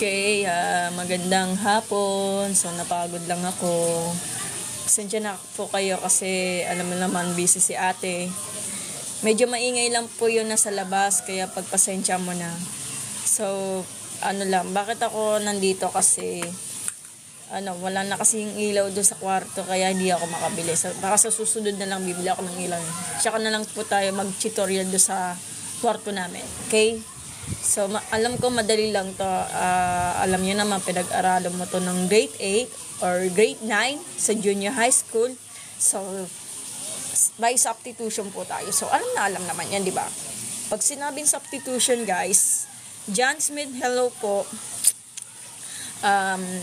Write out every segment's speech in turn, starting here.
Okay, magandang hapon. So, napagod lang ako. Pasensya na po kayo kasi alam mo naman, busy si ate. Medyo maingay lang po yun nasa labas, kaya pagpasensya mo na. So, bakit ako nandito kasi, wala na kasing ilaw doon sa kwarto, kaya hindi ako makabili. So, baka sa susunod na lang bibili ako ng ilaw. Tsaka na lang po tayo mag-tutorial doon sa kwarto namin. Okay? So, alam ko madali lang to. Alam niyo naman, pinag-aralan mo to ng grade 8 or grade 9 sa junior high school. So, by substitution po tayo. So, alam naman yan, di ba? Pag sinabing substitution, guys, John Smith, hello po.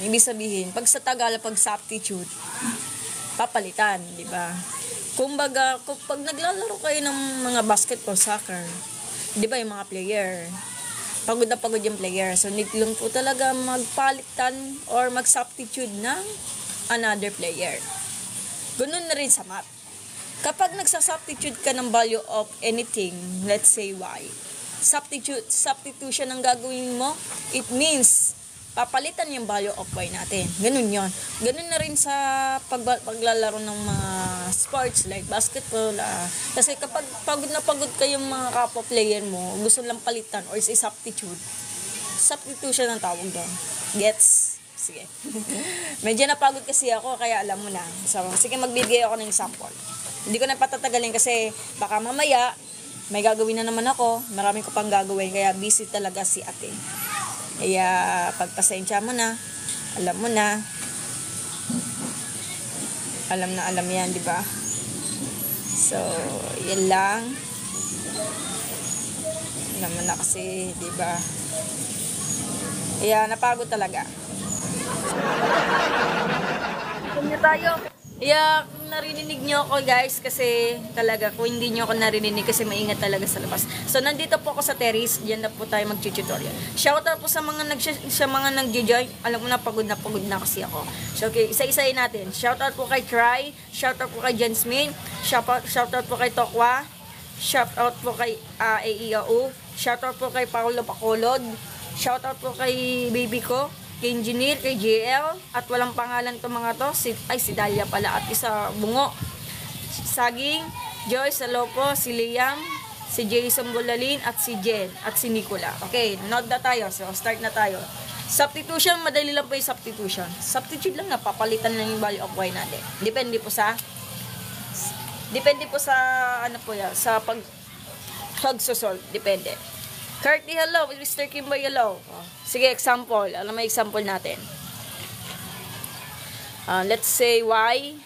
Ibig sabihin, pag sa Tagalog, pag substitute, papalitan, di ba? Kumbaga, pag naglalaro kayo ng mga basketball, soccer, di ba yung mga player, pagod na pagod yung player. So, need lang po talaga magpalitan or mag-substitute ng another player. Ganun na rin sa math. Kapag nagsasubstitute ka ng value of anything, let's say y, substitution ang gagawin mo, it means papalitan yung value of y natin. Ganun yon. Ganun na rin sa paglalaro ng mga sports like basketball. Kasi kapag pagod na pagod kayong mga kapwa player mo, gusto lang palitan or substitute. Substitution ang tawag doon. Gets? Sige. Medyo napagod kasi ako, kaya alam mo na. So, sige, magbigay ako ng example. Hindi ko na patatagalin kasi baka mamaya may gagawin na naman ako. Marami ko pang gagawin, kaya busy talaga si ate. Kaya pagpasensya mo na, alam mo na. Alam yan, di ba? So, yan lang. Alam mo na kasi, di ba? Kaya napagod talaga. Kanya tayo. Kaya kung narinig nyo ako, guys, kasi talaga kung hindi nyo ako narinig kasi maingat talaga sa labas. So, nandito po ako sa terrace. Diyan na po tayo mag-tutorial. Shoutout po sa mga nag-join. Alam mo na pagod na kasi ako. So, okay, isa-isayin natin. Shoutout po kay Try. Shoutout po kay Jensmin. Shoutout po kay Tokwa. Shoutout po kay AEAU. Shoutout po kay Paulo Pacolod. Shoutout po kay baby ko, kay Engineer, kay JL, at walang pangalan to mga to, si Dalia pala, at isa Bungo, Saging, Joyce, hello po, si Liam, si Jason Bulalin, at si Jen, at si Nicola. Okay, note na tayo, so start na tayo. Substitution, madali lang po yung substitution. Substitute lang na, papalitan lang yung value of y natin. Depende po sa sa pag-solve, depende. Curty, hello. Mr. Kimboy, hello. Sige, example. Ano may example natin? Let's say y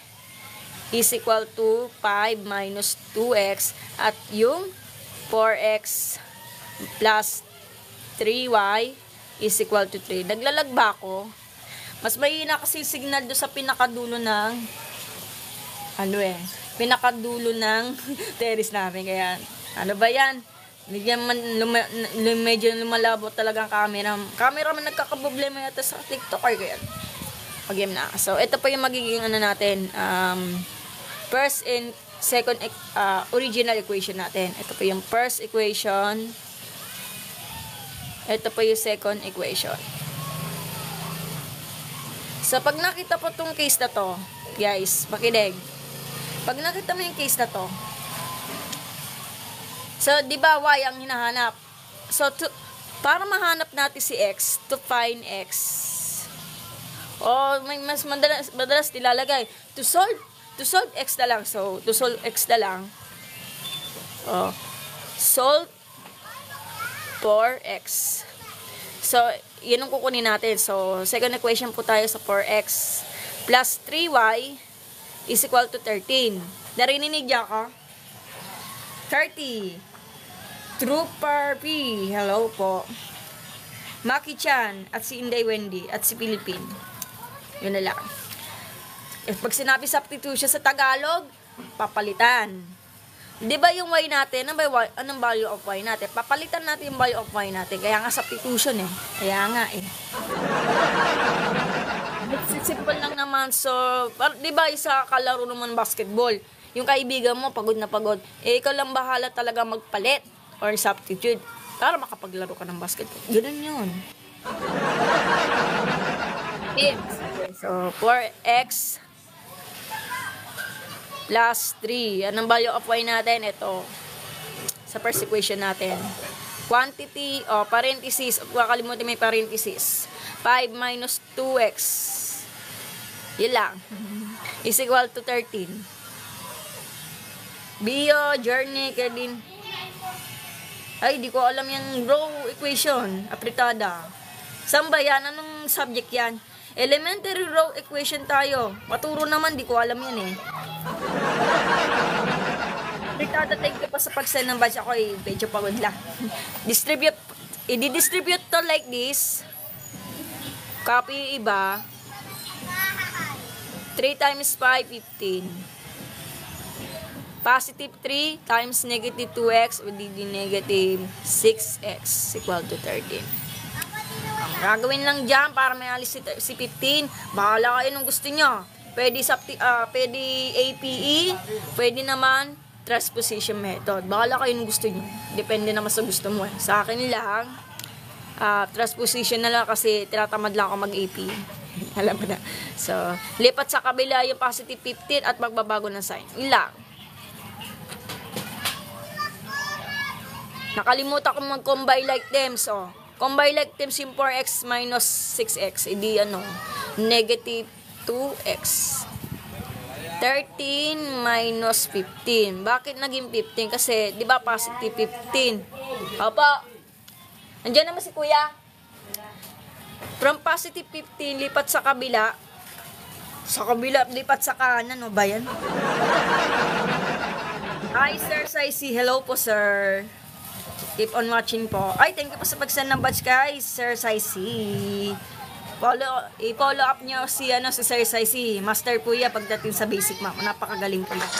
is equal to 5 minus 2x at yung 4x plus 3y is equal to 3. Naglalag ba ako? Mas mahina kasi signal do sa pinakadulo ng pinakadulo ng terrace namin. Kaya, ano ba yan? Medyo lumalabo talaga ang camera. Cameraman nagkakaproblema yata sa TikTok or kaya. Pag-game na. So, ito pa yung magiging natin. First and second original equation natin. Ito pa yung first equation. Ito pa yung second equation. So, pag nakita po itong case na to, guys, makinig. Pag nakita mo yung case na to, so, di ba y ang hinahanap? So, para mahanap natin si x, to find x, may mas madalas nilalagay. To solve x na lang. So, to solve x na lang. Solve for x. So, yun ang kukunin natin. So, second equation po tayo sa 4x plus 3y is equal to 13. Narinig niya ako? 30. Trooper P, hello po. Maki-chan, at si Inday Wendy, at si Philippine. Yun na lang. Pag sinabi substitution sa Tagalog, papalitan. Di ba yung y natin, anong value of y natin? Papalitan natin yung value of y natin. Kaya nga substitution eh. Kaya nga eh. Simple lang naman. So, di ba isa kalaro naman basketball? Yung kaibigan mo, pagod na pagod. Ikaw lang bahala talaga magpalit or substitute para makapaglaro ka ng basketball. Ganun yun. So, 4x plus 3. Anong value of y natin? Ito. Sa first equation natin. Quantity, parenthesis. Huwag kakalimutan may parenthesis. 5 minus 2x. Yun lang. Is equal to 13. Bio, journey, Kevin. Ay, di ko alam yung row equation. Apritada. Saan ba yan? Anong subject yan? Elementary row equation tayo. Maturo naman, di ko alam yan eh. Apritada, thank you pa sa pag-send ng batch. Ako eh, medyo pagod lang. I-distribute to like this. Copy yung iba. 3 times 5, 15. Positive 3 times negative 2x would be negative 6x equal to 13. Ang gagawin lang dyan para may alis si 15. Bahala kayo nung gusto nyo. Pwede APE, pwede naman transposition method. Bahala kayo nung gusto nyo. Depende naman sa gusto mo. Sa akin lang, transposition na lang kasi tinatamad lang ako mag-APE. Alam mo na. So, lipat sa kabila yung positive 15 at magbabago ng sign. Ilang. Nakalimutan ko mag-combine like terms, Combine like terms yung 4x minus 6x. Hindi, negative 2x. 13 minus 15. Bakit naging 15? Kasi, di ba, positive 15. Opo. Nandiyan naman si kuya. From positive 15, lipat sa kabila. Sa kabila, lipat sa kanan. Ano ba yan? Hi, Sir Saisi. Hello po, sir. Keep on watching po. Ay, thank you po sa pag-send ng batch, guys. Sir Saisi. I-follow up nyo si Sir Saisi. Master po yan pagdating sa basic ma'am. Napakagaling po yan.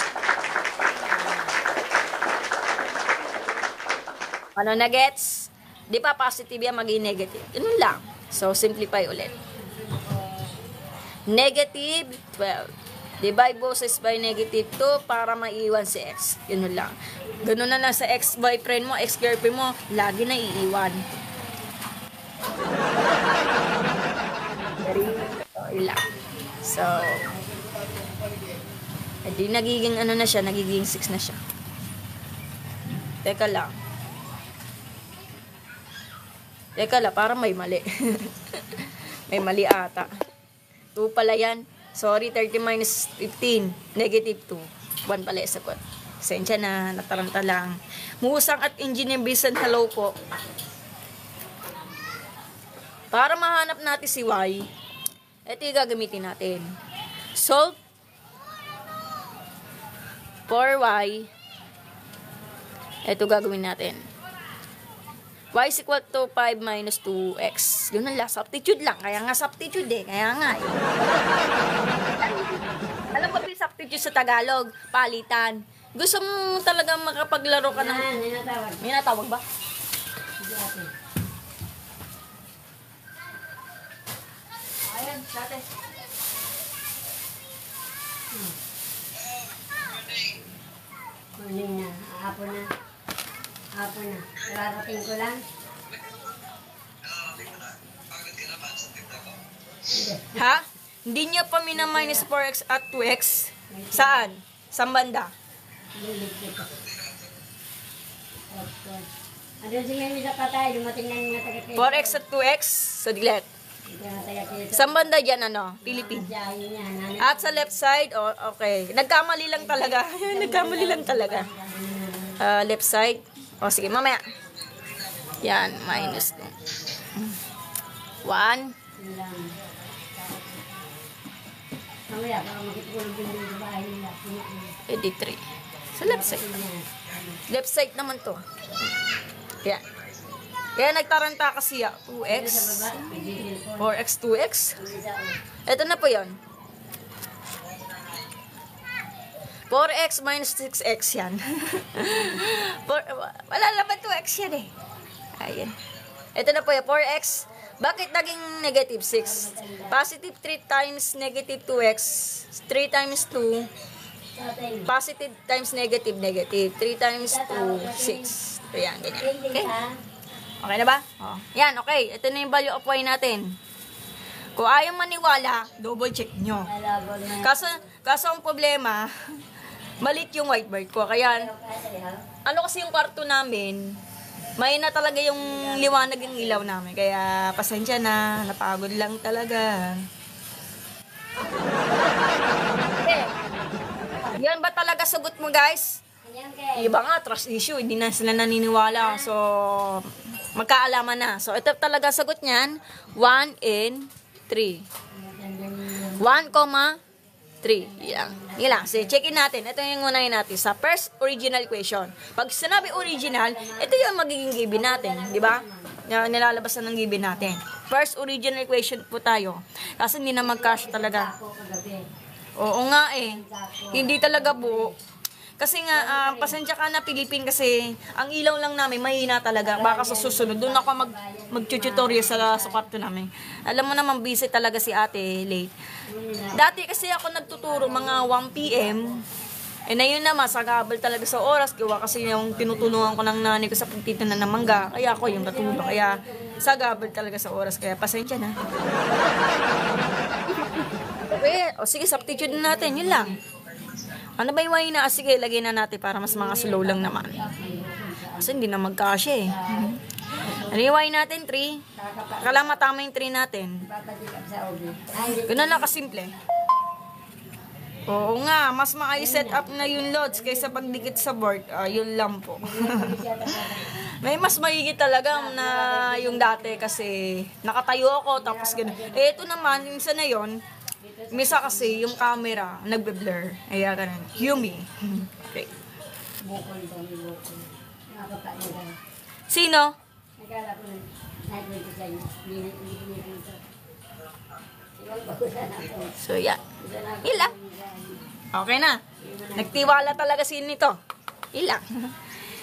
Ano na gets? Di ba positive yan, maging negative. Ganun lang. So, simplify ulit. Negative 12. Divide both sides by negative 2 para maiiwan si x. Yun lang. Ganun na lang sa ex-boyfriend mo, ex-girlfriend mo, lagi na iiwan. Yun lang. So, edi nagiging na siya, nagiging 6 na siya. Teka lang, parang may mali. May mali ata. 2 pala yan. Sorry, 30 minus 15. Negative 2. 1 pala yung sagot. Sensya na, nataranta lang. Musang at Engineer Vincent, hello po. Para mahanap natin si Y, ito yung gagamitin natin. Solve for Y. Ito gagawin natin. Y is equal to 5 minus 2x. Yun lang, substitute lang. Kaya nga substitute eh. Kaya nga eh. Alam mo ba yung substitute sa Tagalog? Palitan. Gusto mo talaga makapaglaro ka ng... May natawag ba? Ayan, dati. Morning na. Hapon na. Kararating ko lang. Ha? Hindi niya pa mina-minus 4x at 2x? Saan? Saan banda? Ano siya yung isa patay? Dumating na yung taga 4x at 2x? So, dilet. Saan banda dyan, Philippines? At sa left side? Okay. Nagkamali lang talaga. Nagkamali lang talaga. Left side. Sige, mamaya. Yan, minus 2. 1. Mamaya, baka makitulog din sa bahay nila. 83. Sa left side. Left side naman to. Yan. Kaya nagtaranta kasi 2x. 4x, 2x. Ito na po yun. 4x minus 6x yan. Wala naman 2x yan eh. Ayan. Ito na po yung 4x. Bakit naging negative 6? Positive 3 times negative 2x. 3 times 2. Positive times negative, negative. 3 times 2, 6. Ayan, ganyan. Okay? Okay na ba? Oh. Yan, okay. Ito na yung value of y natin. Kung ayaw maniwala, double check nyo. Kaso ang problema, malit yung whiteboard ko. Kaya, ano kasi yung kwarto namin, may na talaga yung liwanag yung ilaw namin. Kaya, pasensya na, napagod lang talaga. Okay. Yan ba talaga sagot mo, guys? Iba nga, trust issue, hindi na sila naniniwala. So, magkaalaman na. So, ito talaga sagot niyan, 1 and 3. 1, 3. Yan. Yan lang. So, check-in natin. Ito yung unahin natin sa first original equation. Pag sinabi original, ito yung magiging given natin. Di ba? Nilalabasan ng given natin. First original equation po tayo. Kasi hindi na mag-cash talaga. Oo nga eh. Hindi talaga buo. Kasi nga, pasensya ka na Philippine kasi ang ilaw lang namin, mahina talaga. Baka sa susunod, doon ako mag-tutorial sa kwarto namin. Alam mo naman, busy talaga si ate, late. Dati kasi ako nagtuturo mga 1 p.m. Eh na yun naman, sagabal talaga sa oras. Gawa kasi yung tinutulungan ko ng nanay ko sa pagtitinan ng mangga. Kaya ako yung natulong. Kaya sagabal talaga sa oras. Kaya pasensya na. Okay, o sige, substitute na natin. Yun lang. Ano ba yung na? Sige, lagay na natin para mas mga slow lang naman. Kasi hindi na magkasya eh. Ano yung natin? 3. Kala matama yung 3 natin. Ganun lang kasimple. Oo nga, mas maayos set up na yung loads kaysa pagdikit sa board. Yun lang po. May mas mahigit talaga na yung dati kasi nakatayo ako tapos gano'n. Eh ito naman, yung isa na yun, misa kasi yung camera nagbe-blur. Kaya ganun. Yumi. Okay. Sino? So, yeah. Hila. Okay na. Nagtiwala talaga si nito. Hila.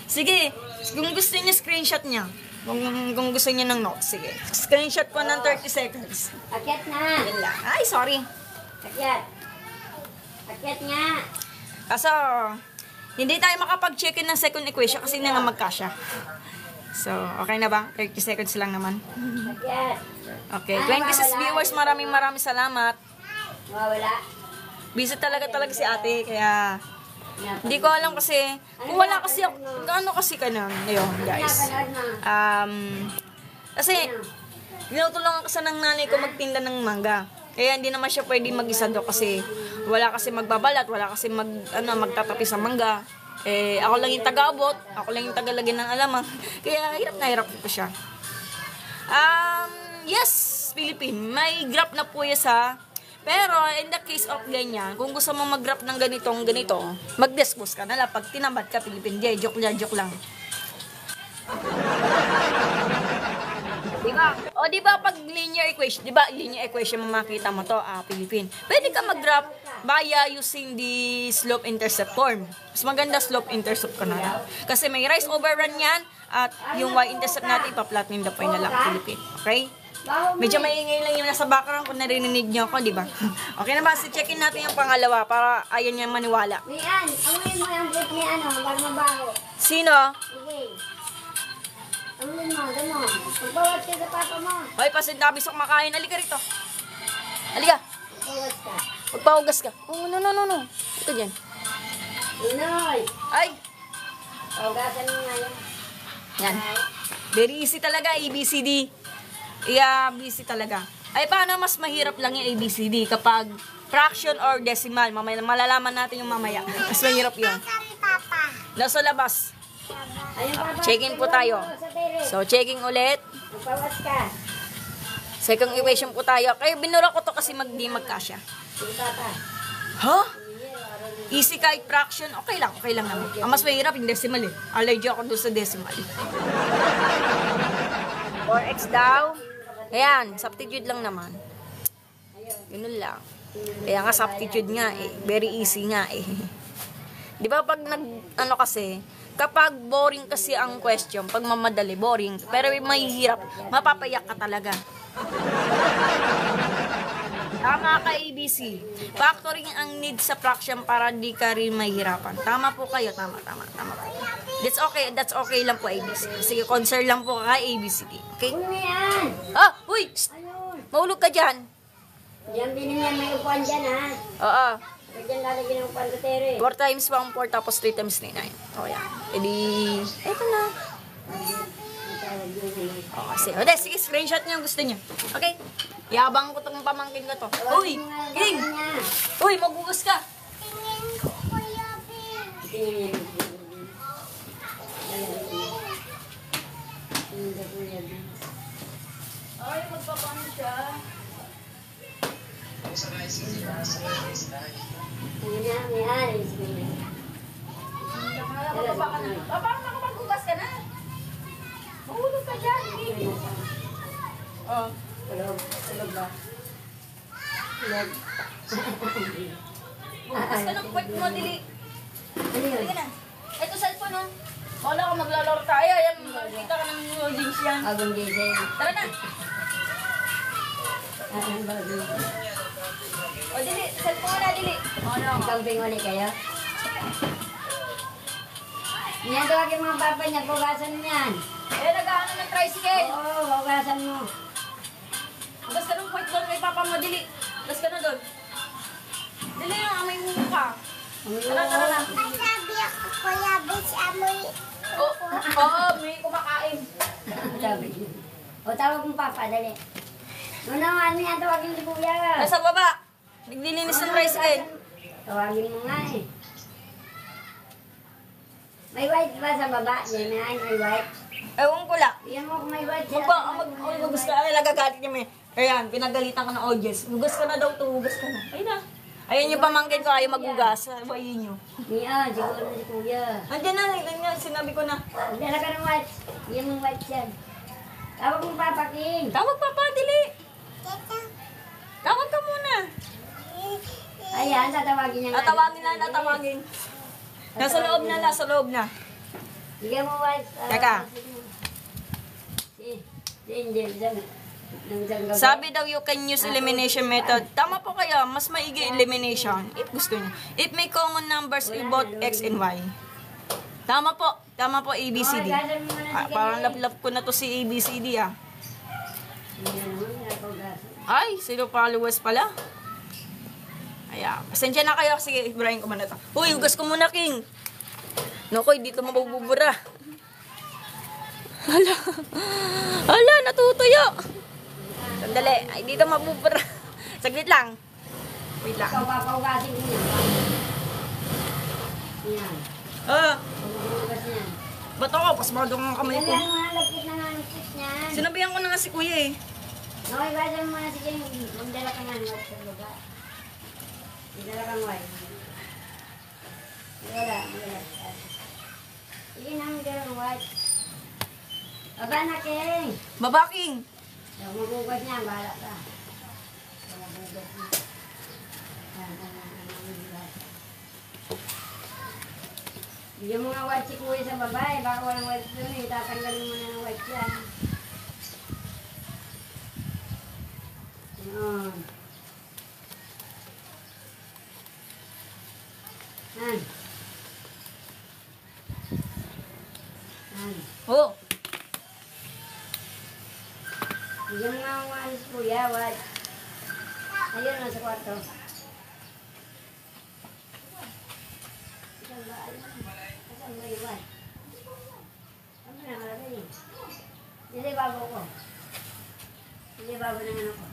Sige. Kung gusto niya, screenshot niya. Kung gusto niya ng notes, sige. Screenshot po ng 30 seconds. Akyat na. Hila. Ay, sorry. Akyat. Akyat nga. Kaso, hindi tayo makapag-check-in ng second equation kasi hindi nga magkasya. So, okay na ba? 30 seconds lang naman. Akyat. Okay, 26 viewers, maraming salamat. Mawala. Busy talaga si ate, kaya hindi ko alam kasi, kung wala kasi ako, gaano kasi ka na, ngayon guys. Kasi, tinutulungan kasi ng nanay ko magtinda ng mangga. Kaya hindi naman siya pwede mag-isa do kasi wala kasi magbabalat, wala kasi magtatapi sa mangga. Eh, ako lang yung taga-abot, ako lang yung tagalagyan ng alamang. Kaya hirap na hirap ko siya. Yes, Philippine, may graph na po yan sa. Pero, in the case of ganyan, kung gusto mo mag-graph ng ganito, mag-dispose ka na lang. Pag tinamad ka, Philippine, joke lang. Diba? O diba pag linear equation, diba linear equation mo makita mo to, Philippine. Pwede ka mag-graph via using the slope-intercept form. Mas maganda slope-intercept ka na lang. Kasi may rise over run yan, at yung y-intercept natin, ipa-plot in the point na lang, Philippine. Okay? Medyo maingay lang yung nasa background kung narinig nyo ako, di ba? Okay na ba? So, check-in natin yung pangalawa para ayan niya maniwala. Mian, amuin mo yung break ni hanggang mabaho. Sino? Okay. Amuin mo, gano'n. Magbawas ka sa papa mo. Hoy, pasintabi sa kumakain. Halika rito. Halika. Magbawas ka. Magpahugas ka. Oh, no. Ito dyan. Inoy. Ay! Pagasan mo nga yan. Yan. Very easy talaga, ABCD. Busy talaga. Ay, paano mas mahirap lang yung ABCD kapag fraction or decimal? Malalaman natin yung mamaya. Mas mahirap yun. Nasa labas. Checking po tayo. So, checking ulit. Magbawas ka. Second equation po tayo. Kaya binura ko to kasi di magkasya. Sige, papa. Huh? Easy kahit fraction. Okay lang naman. Ang mas mahirap yung decimal eh. Allergy ako doon sa decimal. 4x daw. Ayan, substitute lang naman. Ganun lang. Kaya nga substitute nga eh. Very easy nga eh. Di ba pag kasi, kapag boring kasi ang question, pag mamadali, boring. Pero mahihirap, mapapayak ka talaga. Tama ka, ABC. Factoring ang need sa fraction para di ka rin mahirapan. Tama po kayo, tama. That's okay lang po, ABC. Sige, concern lang po ka, ABCD. Okay? Uy, yan. Ah, uy! Shh! Ayun. Mahulog ka dyan. Diyan din yan, may upuan dyan, ha? Oo. Diyan lalagyan ng upuan ko, Tere. 4 times 1, 4, tapos 3 times 9. O, yan. E di, eto na. Okay, sige, screenshot niyo ang gusto niyo. Okay? Yabang ko itong pamangkin ko to. Uy! King! Uy, magugas ka! Ay, magpapano siya. Parang nakapaghugas ka na. Mahulog ka dyan. Oh. Tulog ba? Bukas ka ng kwet mo, dili. Sige na. Ito cellphone, no? Wala ka maglalaro tayo. Ayan, kita ka ng audience yan. Abang gising. Tara na. Asan ba? O, dili. Cellphone na, dili. Ano? Camping ulit kayo? Yan, tawagin mga papa niya, pugasan mo yan. Eh, nag-ano ng tricycle. Oo, pugasan mo. Hugas ka ng kwet doon kay papa mo, dili. Hugas ka na doon. Dili yung amay mo ka. Tara, tara na. Sabi ako, Kuya Bis, amoy. Oo, may kumakain. Sabi niya. O, tawag mo papa, dali. Ano yan, tawagin si kuya. Nasa baba. Naglilinis ng tricycle. Tawagin mo nga eh. May white ba sa baba? Yan na, may white. Ewan ko lang. Yan mo kung may white. Hugas ka. Ay, nagagalit niya may. Ayan, pinagalitan ka ng audience. Hugas ka na daw to, hugas ka na. Ayun na. Ayun yung pamangkin ko, ayaw maghugas. Bayin nyo. Yan, siguro na si kuya. Andiyan na, ganyan, sinabi ko na. Magdala ka ng white. Yan mong white yan. Tawag mo papa, King. Tawag pa pa, dili. Tawag ka muna. Ayan, tatawagin niya nga. Natawagin na, natawagin. Nasa loob na, nasa loob na. Bigyan mo white. Teka. Si Angel, dyan. Sabi daw you can use elimination method. Tama po kaya, mas maigi elimination. If gusto niyo. If may common numbers in both X and Y. Tama po ABCD. Parang lap-lap ko na to si ABCD ah. Ay, sino followers pala? Ayan, pasensya na kayo. Sige, ibrahin ko muna to. Uy, hugas ko muna, King. Nakoy, dito mabubura. Hala, natutuyo. Sandali, ay dito mabubura. Saglit lang. Wait lang. Ikaw papaugasin mo yan. Yan. Ah, Pagbubugas yan. ba't ako? Pasmado ang kamay ko. Kailangan mo nga, lagkit na nga ng switch niyan. Sinabihan ko na nga si Kuya eh. Okay, basan mo na si King. Magdala ka nga ng white sa baba. Magdala kang white. Wala. Sige na, magdala ng white. Baba na, King. Baba, King. Magugas niya, bahala ka. Magugas niya. Bigyan mo nga white si Kuya sa babae, baka walang white doon eh. Tatanggalin mo na ng white yan. Yun. Han. Han. Oh, Bigyan mo nga ang white si Kuya, white. Ayun, nasa kwarto. Saan ba? Saan ba yung white? Saan ba nakalagay eh? Hindi, babo ko. Hindi, babo ng ano ko.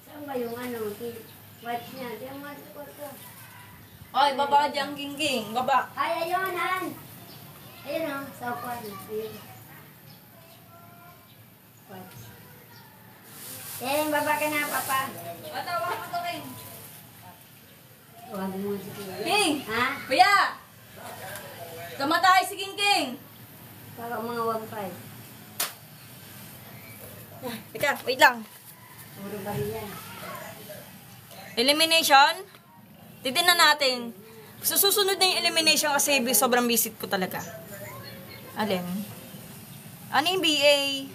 Saan ba yung ano? White niya. Diyan mo sa kwarto. ay, baba dyan, King. Baba. Ay, ayun, Han! Ayun o, sa upuan. Ayun. White. Baba ka na, Papa. Matawag mo to, King. Huwag mo si Kuya. King! Ha? Kuya! Kamatay si King. Para mga 1.5. Teka, wait lang. Puro bari yan. Elimination. Titignan natin. Susunod na yung elimination kasi sobrang visit ko talaga. Alin? Ano yung BA?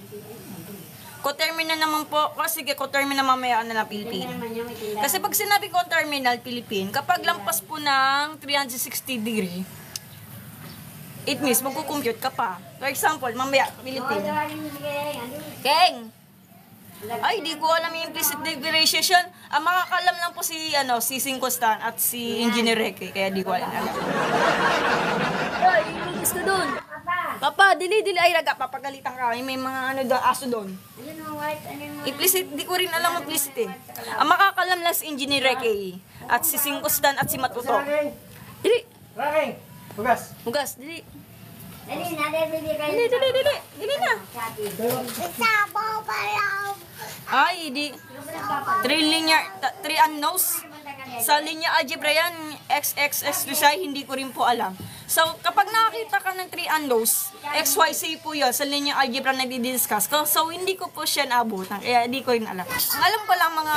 Co-terminal naman po. Sige, co-terminal mamaya na lang Tingnan Philippine. naman niya, may tindahan. Kasi pag sinabi ko terminal Philippine, kapag lampas po ng 360 degree, It means magkukompute ka pa. For example, mamaya, Oo, Philippine. tawagin mo si Keng. Ano? Keng! Ay, di ko alam yung implicit differentiation. Ang makakalam lang po si, si Singkostan at si Engineer Reke. Kaya di ko alam. Ay, iligis ka dun. Papa. Papa, dili. Ay, raga, papagalitan ka. May mga aso doon. Ano yung white? Ano yung Implicit, di ko rin alam implicit eh. Ang makakalam lang si Engineer Reke. At si Singkostan at si Matuto. Dili. Raking! Bugas! Hugas, dili. Dali na, dali kayo. Dili. Dili na. Sabi. Sabaw pa lang. Ay, di. Three unknowns. Sa linya algebra yan, XXX Lusay, hindi ko rin po alam. So, kapag nakakita ka ng 3 unknowns, XYZ po yun, sa linya algebra na di-discuss ko. So, hindi ko po siya naabutan. Kaya, hindi ko rin alam. Ang alam ko lang mga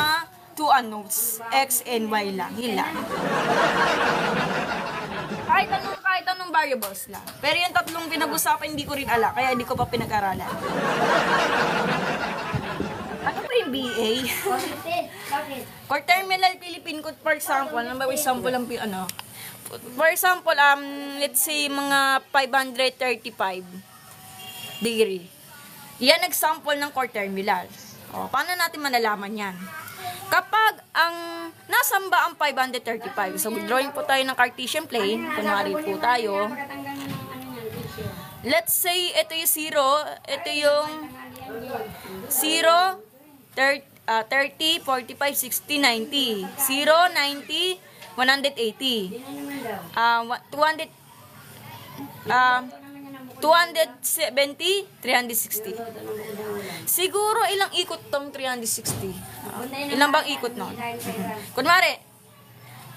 2 unknowns, X and Y lang. Yun lang. Kahit anong variables lang. Pero yung tatlong pinag-usapan, hindi ko rin alam. Kaya, hindi ko pa pinag-aralan. Ano pa yung BA? Bakit? Quaterminal Philippine Code, for example, example lang for example, let's say mga 535 degree. Yan example ng quaterminal. O, paano natin malalaman yan? Kapag ang nasamba ang 535, so drawing po tayo ng Cartesian plane, kunwari po tayo. Let's say ito yung 0, ito yung 0, 30, 45, 60, 90. 0, 90, 180. 200, 270, 360. Siguro ilang ikot tong 360? Ilang bang ikot nun? Kunwari,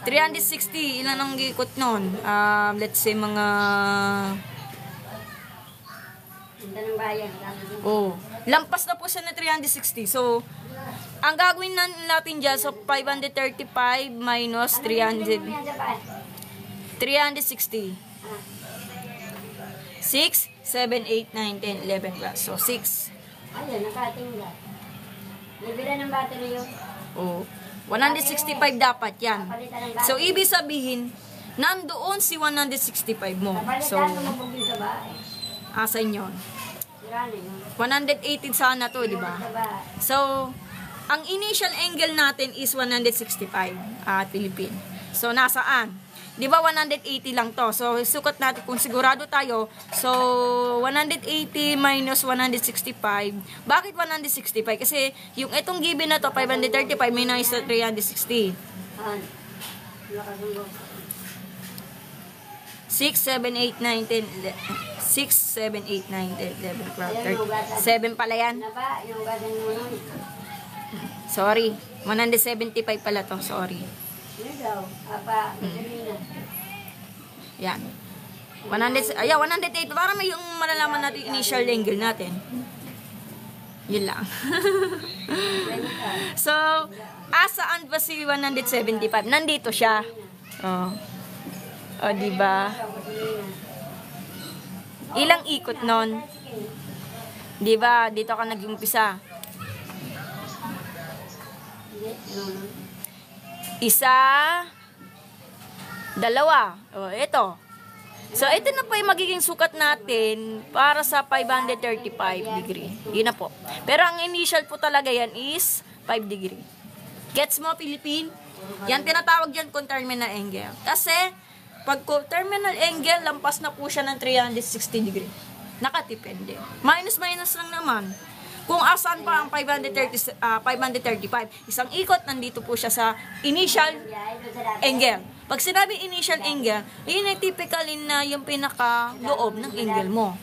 360, ilan ang ikot nun? Let's say mga... lampas na po siya na 360. So, ang gagawin natin dyan, so 535 minus 300, 360. 6, 7, 8, 9, 10, 11, 12. So, 6. Ayun, nakatingga. Nabila ng battery yun. Oh, 165 dapat yan. So, ibig sabihin, nandoon si 165 mo. So, Napalitan mo mabugin sa bahay. asan yun? Sira na yun. 118 sana to, di ba? Sa bahay. So, ang initial angle natin is 165 Philippine. So, nasaan? Di ba 180 lang to? So, sukat natin kung sigurado tayo. So, 180 minus 165. Bakit 165? Kasi yung itong given na to, 535 minus 360. Ayan. Nakasundo. 6, 7, 8, 9, 10, 6, 7, 8, 9, 10, 11, 12, 13. 7 pala yan. Na ba? Yung gadan mo nun. Sorry. 175 pala to. Sorry. Ano daw? Apa, gasolina. Yan. 108. Para may yung malalaman natin initial angle natin. Yun lang. So, asaan ba si 175? Nandito siya. Oh. Oh, di ba? Ilang ikot nun? Di ba? Dito ka nag-umpisa. Isa, dalawa. O, ito. So, ito na po yung magiging sukat natin para sa 535 degree. Yun na po. Pero ang initial po talaga yan is 5 degree. Gets mo, Philippine? Yan tinatawag dyan kung terminal angle. Kasi, pag terminal angle, lampas na po siya ng 360 degree. Nakatipende. Minus lang naman. Kung asan pa ang 535, isang ikot, nandito po siya sa initial angle. Pag sinabi initial angle, yun ay typically na yung pinaka-loob ng angle mo.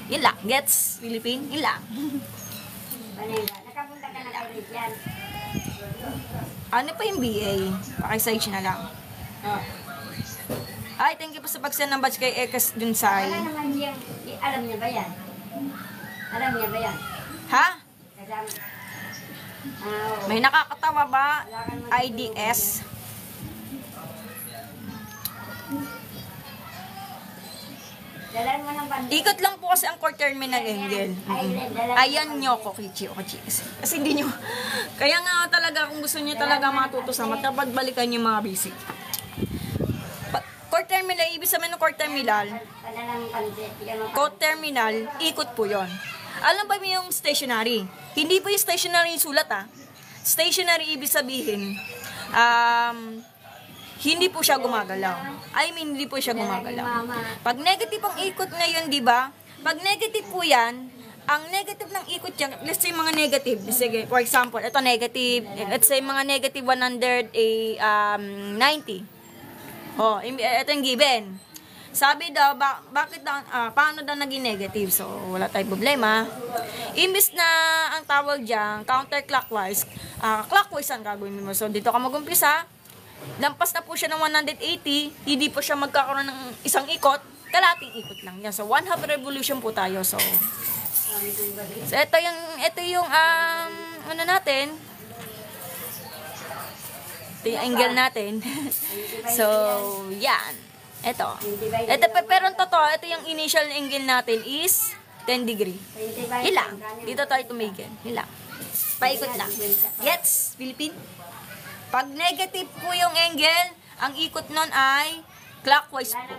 Yun lang. Gets, Philippine? Yun lang. Nakapunta ka na kay Rick yan. Ano pa yung BA? Pakisage na lang. Ay, thank you po sa pag-send ng batch kay Ekas Dunsay. Wala naman yung, alam niya ba yan? Alam niya ba yan? Ha? Kasama. Oo. May nakakatawa ba? IDS? Dalan mo ng bandit. Ikot lang po kasi ang core terminal angle. Ayan nyo ko, Kichi. Kasi hindi nyo. Kaya nga talaga, kung gusto nyo talaga matuto sa mat, dapat balikan yung mga basic. Core terminal terminal, ibig sabihin ng core terminal, Kanalang pansit. co-terminal, ikot po yon. Alam ba mo yung stationary? Hindi po yung stationary yung sulat Stationary ibig sabihin, hindi po siya gumagalaw. I mean, hindi po siya gumagalaw. Pag negative ang ikot ngayon, di ba? Pag negative po yan, ang negative ng ikot yan, let's say mga negative, sige, for example, ito negative, let's say mga negative 190. Oh, ito yung given. Sabi daw, bakit daw, paano daw naging negative? So, wala tayong problema. Imbis na ang tawag dyan, counterclockwise, clockwise ang gagawin mo. So, dito ka mag-umpisa, lampas na po siya ng 180, hindi po siya magkakaroon ng isang ikot, kalating ikot lang yan. So, 1/2 revolution po tayo. So ito yung ano natin, ito yung angle natin. So, yan. Ito, pero totoo, ito yung initial angle natin is 10 degree. Hila. Dito tayo tumigil. Hila. Paikot lang. Gets, Philippine? Pag negative po yung angle, ang ikot nun ay clockwise po.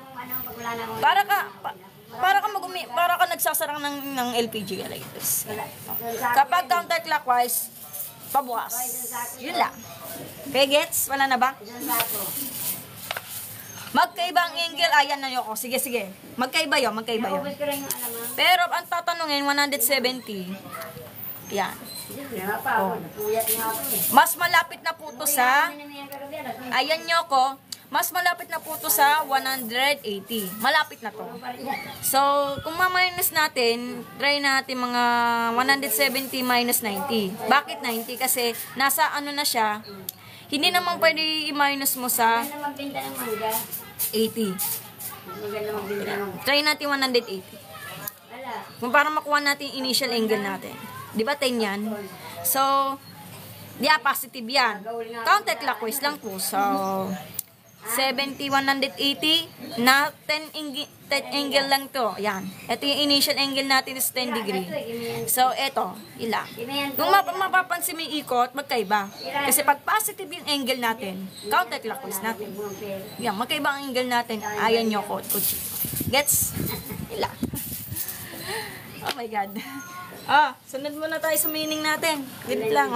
Para ka nagsasarang ng LPG like this. Kapag counterclockwise, pabukas. Yun lang. Okay, gets? Wala na ba? Magkaiba ang angle. Ayan na yun. Sige. Magkaiba yun. Pero ang tatanungin, 170. Yan. Mas malapit na po to sa, ayan nyo ko, mas malapit na po to sa 180. Malapit na to. So, kung ma-minus natin, try natin mga 170 minus 90. Bakit 90? Kasi nasa ano na siya, hindi naman pwede i-minus mo sa 80. Try natin 180. Kung para makuha natin yung initial angle natin. Di ba 10 yan? So, positive yan. Counterclockwise lang po. So, 70, 180 na 10 angle lang to. Yan. Ito yung initial angle natin is 10 degree. So, ito. Ilang. Kung mapapansin mo yung ikot, magkaiba. Kasi pag positive yung angle natin, counterclockwise natin. Yan. Magkaiba ang angle natin. Ayan nyo ko. Gets? Ilang. Oh my God. Sunod muna tayo sa meaning natin. Ganit lang,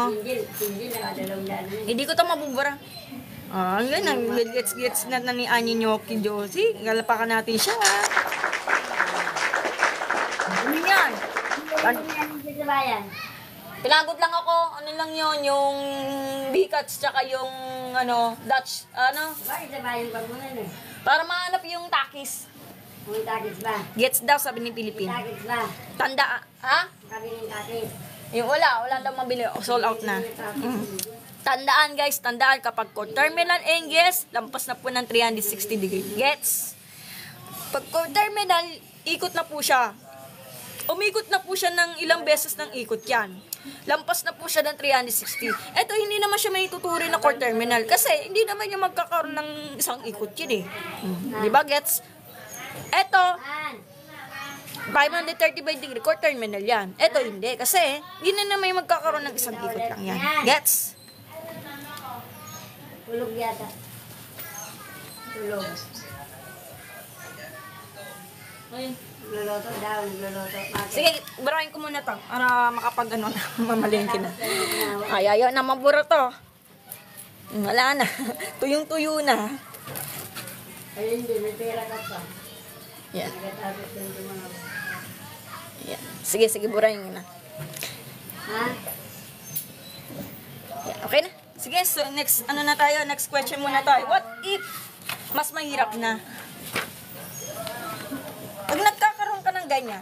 Hindi ko to mabubura. Yun ang gets na ni Annie Nyoki Josie. Galapakan natin siya, Ano yan? Pinagot lang ako. Ano lang yun? Yung Bicats tsaka yung, Dutch, para mahanap yung takis. Gets daw, sabi ni Philippine. Tanda, Yung wala daw mabili. Sold out na. Tandaan guys, kapag co-terminal angles, lampas na po ng 360 degree. Gets? Pag co-terminal, ikot na po siya. Umikot na po siya ng ilang beses ng ikot yan. Lampas na po siya ng 360. Ito, hindi naman siya may tuturi na co-terminal. Kasi, hindi naman niya magkakaroon ng isang ikot yun Diba, gets? Ito, 535 degree, co-terminal yan. Ito, hindi. Kasi, hindi na naman yung magkakaroon ng isang ikot lang yan. Gets? Tulog yata. Tulog. Nagluluto daw, nagluluto. Sige, barahin ko muna to. Para makapag mamalengke na. Ayaw na mabura to. Wala na. Tuyong-tuyo na. Ayun din, may pera ka pa. Yan. Nagatapos din yung mga... Yan. Sige, burahin na. Ha? Yan. Okay na? Sige, so next question muna tayo. What if mas mahirap na? Pag nagkakaroon ka ng ganyan,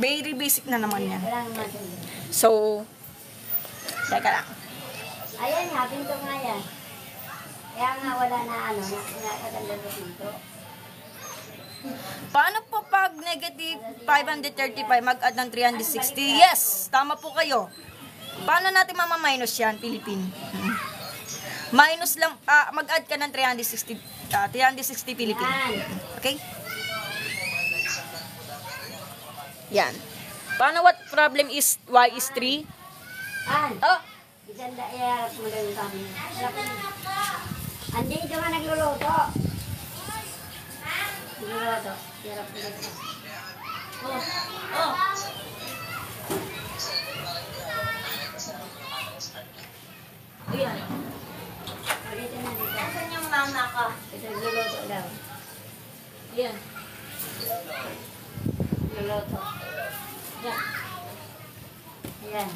very basic na naman yan. Kailangan natin. So, teka lang. Ayan nga, pinto nga yan. Kaya nga wala na nakatanda dito. Paano po pag negative 535 mag-add ng 360? Yes, tama po kayo. Paano natin mama-minus yan, Philippine? Minus lang, mag-add ka ng 360 Philippine. Okay? Yan. Paano what problem is y is 3? Oh! Isang daerap mo lang kami. Andi ka nga nagluluto. Sigurado. Hirap ulit na. Oh, oh. Ayan. Ulitin na dito. Nasaan yung mama ka? Ito, luluto daw. Ayan. Luluto. Ayan. Ayan.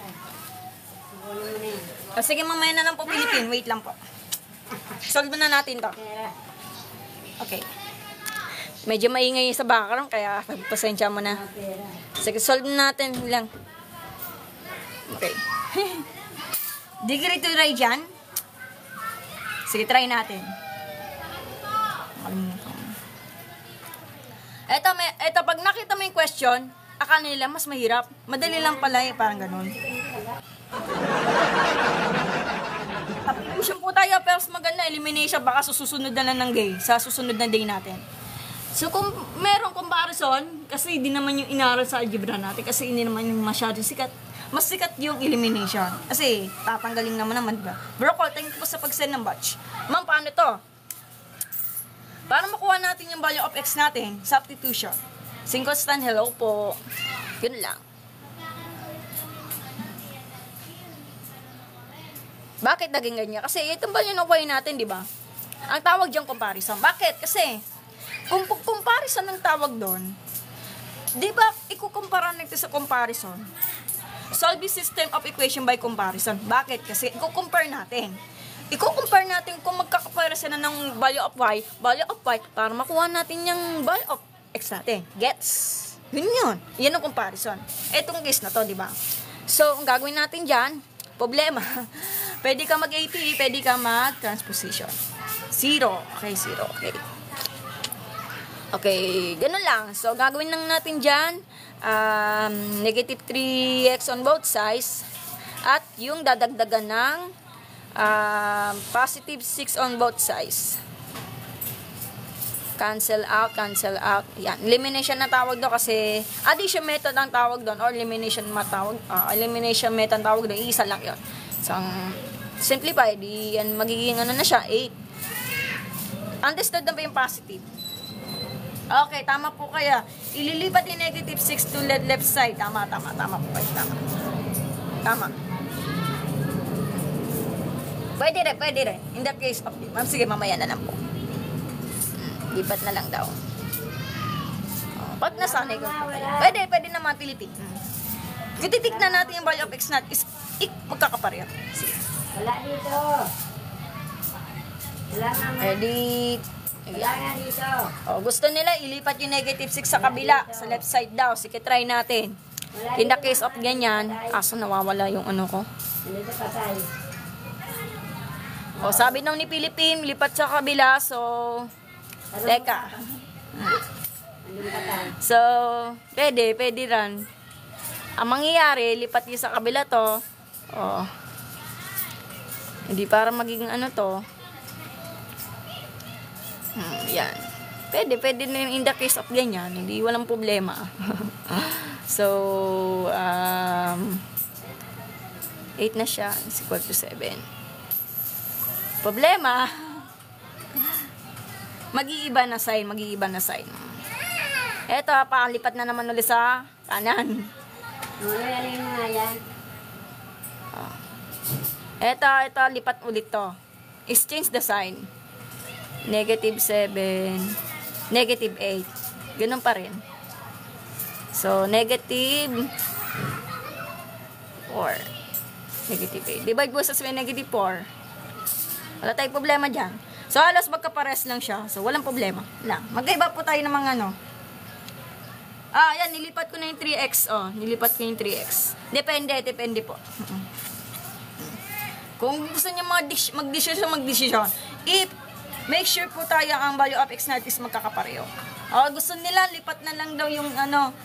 Kukunin mo na yan. O, sige, mamaya na lang po, Philippine. Wait lang po. Solve na natin to. Pera. Okay. Medyo maingay sa background, kaya pasensya mo na. Pera. Sige, solve natin lang. Okay. Di ka rito try dyan? Sige, try natin. Eto, pag nakita mo yung question, akala nila mas mahirap. Madali lang pala eh, parang ganun. Application po tayo, pero mas maganda, elimination, baka susunod na lang ng day, sa susunod na day natin. So, kung merong comparison, kasi hindi naman yung inaral sa algebra natin, kasi hindi naman yung masyadong sikat, mas sikat yung elimination. Kasi, tatanggalin naman, diba? Bro, thank you po sa pag-send ng batch. Ma'am, paano to? Para makuha natin yung value of x natin, substitution. Constant, hello po. Yun lang. Bakit naging ganyan? Kasi itong value ng y natin, di ba? Ang tawag diyang comparison. Bakit? Kasi, kung comparison ng tawag doon, di ba, ikukumpara natin sa comparison. Solve system of equation by comparison. Bakit? Kasi, ikukumpare natin. Ikukumpare natin kung magkakaparison na ng value of y, para makuha natin yung value of x natin. Gets? Yun yun. Yan ang comparison. Etong case na to, di ba? So, ang gagawin natin dyan, problema. Pwede ka mag-AT, pwede ka mag-transposition. 0. Okay, 0. Okay. Okay, ganun lang. So, gagawin lang natin dyan, negative 3x on both sides, at yung dadagdagan ng positive 6 on both sides. Cancel out, cancel out. Yan. Elimination na tawag doon kasi addition method ang tawag doon or elimination method ang tawag doon. Isa lang yun. So, simplify, di yan magiging ano na siya, 8. Understood na ba yung positive? Okay, tama po kaya. Ililipat yung negative 6 to left side. Tama po kayo. Tama. Pwede rin. In that case, okay. Ma'am, sige, mamaya na lang po. Lipat na lang daw. Pag nasanay ko. Pwede naman, Philippine. Kung titignan natin yung value of x natin, is magkakapareho. Sige. Wala dito. Wala nga. Edit. Wala nga dito. Gusto nila, ilipat yung negative 6 sa kabila, sa left side daw. Sige, try natin. In the case of ganyan, aso nawawala yung ano ko. Dito patay. Sabi nung ni Philippine, lipat sa kabila, so, teka. Anong patay? So, pwede rin. Ang mangyayari, lipat yung sa kabila to. Hindi para magiging ano to. Yan. Pwede rin in the case of ganyan. Hindi, walang problema. So, 8 na siya, is equal to 7. Problema, mag-iiba na sign. Eto, pakalipat na naman ulit sa kanan. Ano yung mga yan? Eto, lipat ulit to. Exchange the sign. Negative 7, negative 8. Ganun pa rin. So, negative 4. Negative 8. Divide mo sa negative 4. Wala tayong problema dyan. So, halos magkapares lang siya. So, walang problema. Magkaiba po tayo ng mga ano. Yan. Nilipat ko na yung 3x. Nilipat ko yung 3x. Depende po. Kung gusto niya mag-decision. Make sure po tayo ang value of x natin is magkakapareho. Gusto nila, lipat na lang daw yung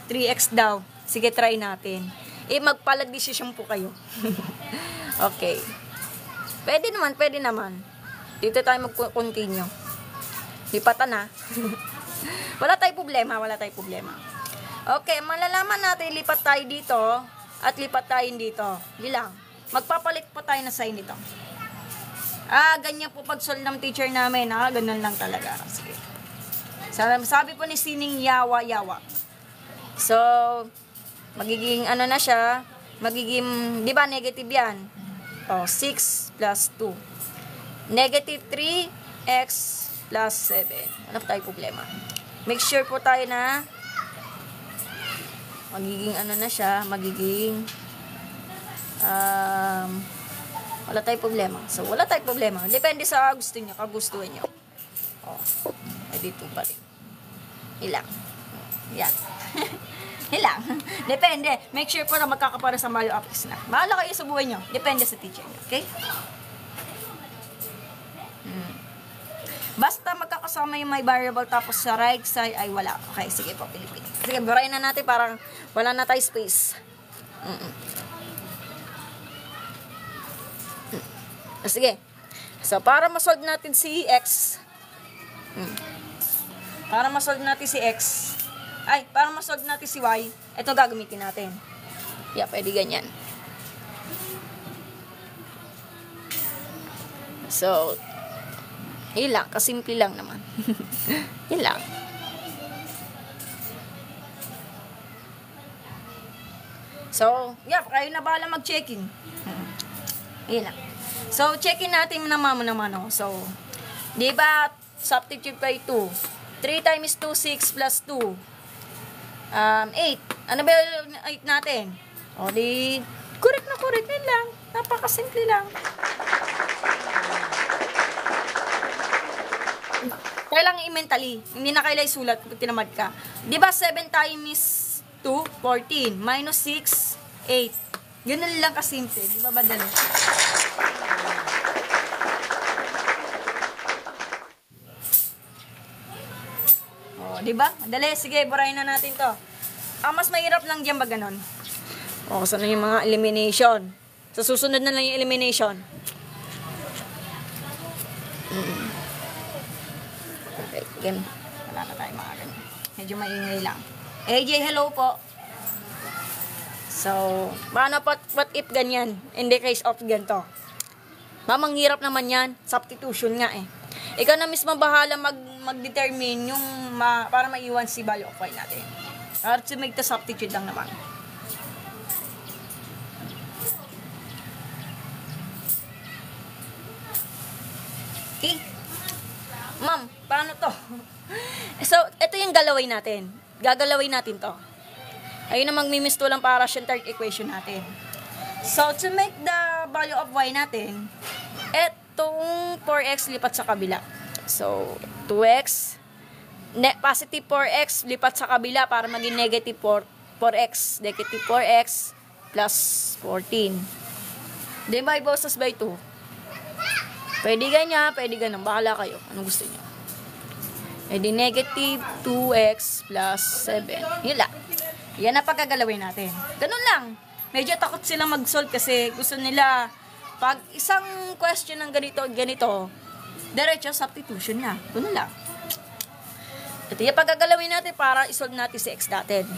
3x daw. Sige, try natin. Magpalag-decision po kayo. Okay. Pwede naman. Dito tayo mag-continue. Lipatan na. Wala tayong problema. Okay, malalaman natin, lipat tayo dito at lipat tayo dito. Bilang. Magpapalit po tayo na sign nito. Ganyan po pag-solve ng teacher namin. Ganun lang talaga. Sige. Sabi po ni Sining yawa-yawa. So, magiging ano na siya, magiging, di ba negative yan? O, 6 plus 2. Negative 3x plus 7. Ano pa tayo problema? Make sure po tayo na magiging ano na siya, magiging wala tayong problema. So, wala tayong problema. Depende sa gusto niyo, kagustuhan niyo. O, ay dito pa rin. Ilang. Yan. Ilang. Depende. Make sure po na magkakapara sa Mario Apps na. Bahala kayo sa buhay nyo. Depende sa teacher nyo. Okay? Basta magkakasama yung may variable tapos sa right side ay wala. Okay, sige po, Pilipin. Sige, burahin na natin parang wala na tayo space. Sige. So, para masolve natin si X. Para masolve natin si X. Para masolve natin si Y. Ito gagamitin natin. Yeah, pwede ganyan. So, ilang, kasimple lang naman. Ilang. So, yeah, kayo na bahala mag-checking. Ilang. So, checkin natin naman. So, di ba, substitute by 2. 3 times 2, 6 plus 2. 8. Ano ba yung 8 natin? O, di, correct na correct. Yun lang. Napakasimple lang. Kailangan i-mentally. Hindi na kailangan isulat kung tinamad ka. Di ba 7 times 2, 14. Minus 6, 8. Ganun lang kasimple. Di ba badalo? O, di ba? Madali. Sige, burahin na natin to. Ang mas mahirap lang dyan ba ganon? O, saan na yung mga elimination? Sa susunod na lang yung elimination. Okay, again. Wala na tayo mga ganyan. Medyo maingay lang. AJ, hello po. So, paano what if ganyan? In the case of ganito. Mamang hirap naman yan. Substitution nga eh. Ikaw na mismo bahala mag-determine yung para maiwan si value of y natin. Para to make the substitute lang naman. Okay? Ma'am, paano to? So, ito yung galawin natin. Gagalawin natin to. Ayun na magmimisto lang para siyang third equation natin. So, to make the value of y natin, etong 4x lipat sa kabila. So, 2x, positive 4x lipat sa kabila para maging negative 4x. Negative 4x plus 14. Divide bosses by 2. Pwede ganyan, pwede ganyan. Bahala kayo. Anong gusto nyo? E di negative 2x plus 7. Yun lang. Yan na pagkagalawin natin. Ganun lang. Medyo takot sila mag-solve kasi gusto nila pag isang question ng ganito, diretso substitution na. Ganun lang. Ito yung pagkagalawin natin para isolve natin si x natin.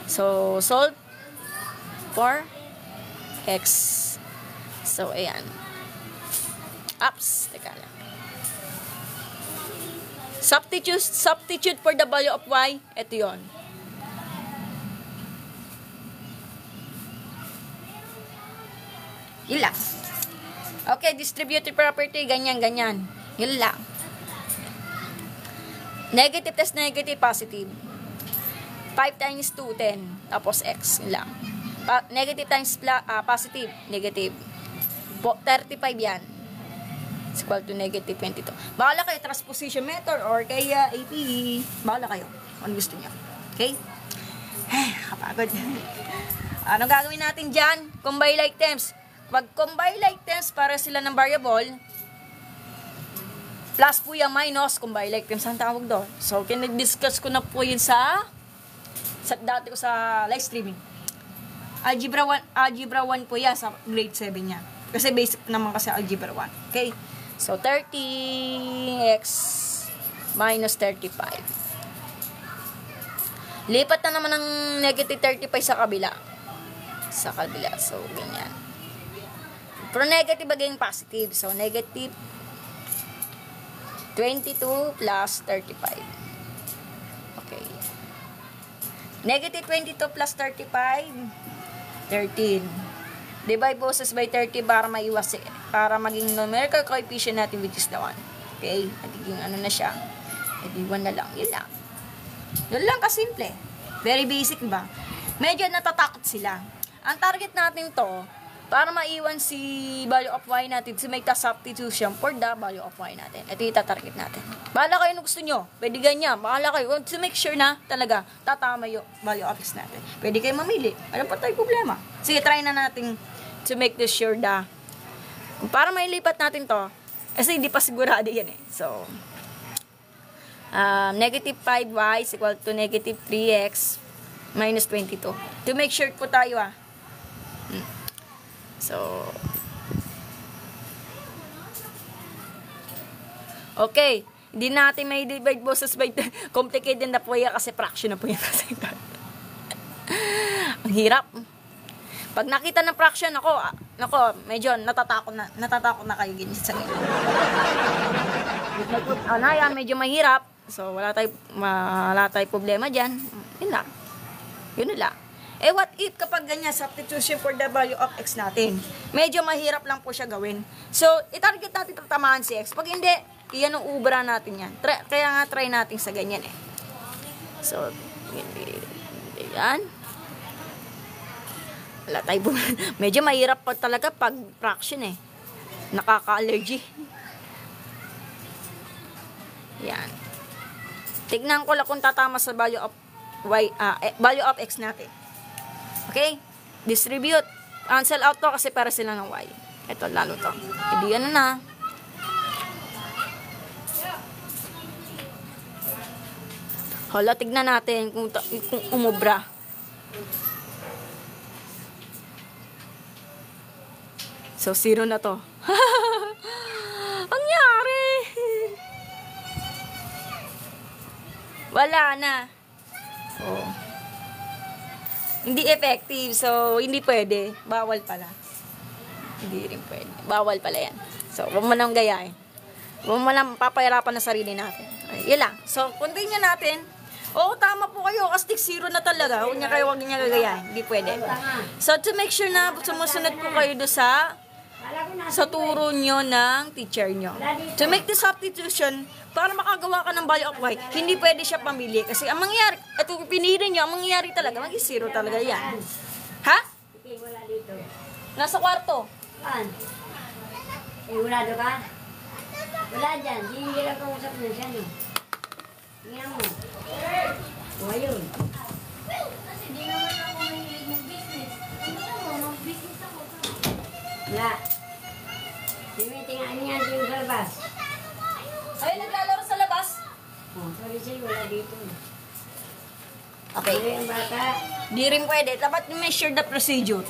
So, solve for x. So, ayan. Ups. Teka lang. Substitute for the value of y. Ito yun. Yun lang. Okay, distributive property. Ganyan. Yun lang. Negative plus negative, positive. 5 times 2, 10. Tapos x. Yun lang. Negative times positive, negative. 35 yan. Is equal to negative 22. Bahala kayo, transposition method or kaya AP. Bahala kayo. Ano gusto niyo. Okay? Kapagod. Anong gagawin natin dyan? Combine like terms. Pag combine like terms, para sila ng variable, plus po yung minus, combine like terms ang tawag doon. So, kinag-discuss ko na po yun sa dati ko sa live streaming. Algebra 1 po yan sa grade 7 niya. Kasi basic naman kasi algebra 1. Okay? So, 30x minus 35. Lipat na naman ng negative 35 sa kabila. So, ganyan. Pero negative again positive. So, negative 22 plus 35. Negative 22 plus 35, 13. Divide boses by 30 para maiwas, para maging numerical coefficient natin which is the 1. Okay? Magiging ano na siya. Edi 1 na lang. Yun lang. Yun lang kasimple. Very basic ba? Medyo natatakot sila. Ang target natin to, para maiwan si value of y natin, to make the substitution for the value of y natin. Ito yung tatarget natin. Bahala kayo kung gusto nyo. Pwede ganyan. Bahala kayo. To make sure na talaga tatama yung value of x natin. Pwede kayo mamili. Ano pa tayo problema? Sige, try na natin to make this sure na para mailipat natin to. Kasi hindi pa sigurado yan eh. So, negative 5y is equal to negative 3x minus 22. To make sure po tayo So, okay. Hindi natin may divide boses by complicated na po yan kasi fraction na po yan. Ang hirap. Pag nakita ng fraction nako, medyo natatakot na kayo ganyan sa inyo. Yan, medyo mahirap. So, wala tayo problema dyan. Yun lang. Yun lang. Eh, what if kapag ganyan, substitution for the value of x natin? Medyo mahirap lang po siya gawin. So, itarget natin tatamaan si x. Pag hindi, iyan ang ubra natin yan. Kaya nga, try natin sa ganyan eh. So, hindi yan. Wala tayo medyo mahirap pa talaga pag fraction eh. Nakaka-allergy. Yan. Tignan ko lang kung tatama sa value of value of x natin. Okay? Distribute. Cancel out to kasi para sila ng y. Ito, lalo to. Hindi yan na. Hala, tignan natin kung umubra. So, 0 na to. Ang yari! Wala na. Oh. Hindi effective, so hindi pwede. Bawal pala. Hindi rin pwede. Bawal pala yan. So, huwag mo nang gayahin. Huwag mo nang papahirapan na sarili natin. Okay, yun lang. So, continue natin. Oo, tama po kayo. Astig 0 na talaga. Huwag niya gagayahin. Hindi pwede. So, to make sure na sumusunod po kayo do sa turo nyo ng teacher nyo. To make the substitution, para makagawa ka ng value of y, hindi pwede siya pamili. Kasi ang mangyayari, ito pinili nyo, ang mangyayari talaga, mag-0 talaga yan. Ha? Wala dito. Nasa kwarto. Saan? Wala doon ka? Wala dyan. Hindi lang kausap na siya eh. Tingnan mo. O, ayun. Hindi naman ako mahilig mag-business. Tingnan mo, mag-business ako. Wala. Tingnan niya yung sa labas. Ay, naglalaro sa labas. Oh, sorry sa'yo, wala dito. Okay. Pero yung bata, Di rin pwede. Dapat may share the procedure.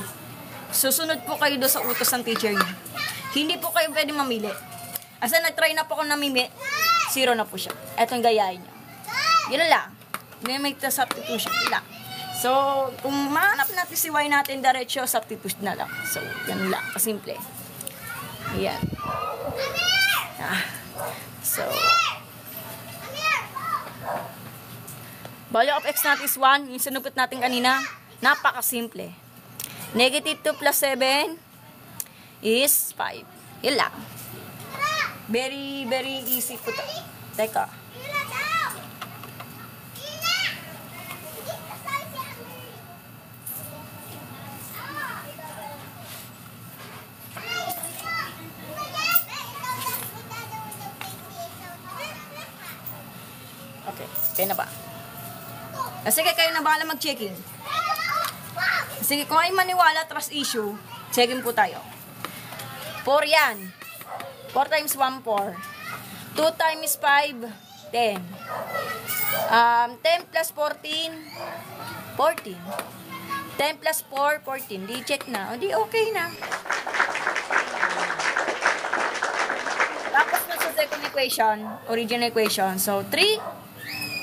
Susunod po kayo doon sa utos ng teacher niyo. Hindi po kayo pwede mamili. Asa nag-try na po ako namimi, 0 na po siya. Etong gayahin niyo. Yun lang. May make the substitution. Yun lang. So, kung mahanap natin si y natin, diretso, substitute na lang. So, yan lang. Kasimple. Yan. So, value of x natin is 1. Yung sinugot natin kanina, napakasimple. Negative 2 plus 7 is 5. Yun lang. Very, very easy po to. Teka. Okay, kaya na ba? Sige, kayo na bahala mag-checking. Sige, kung ay maniwala, trust issue, checking po tayo. 4 yan. 4 times 1, 4. 2 times 5, 10. 10 plus 14, 14. 10 plus 4, 14. Di check na. O, di okay na. Tapos na sa second equation, original equation. So, 3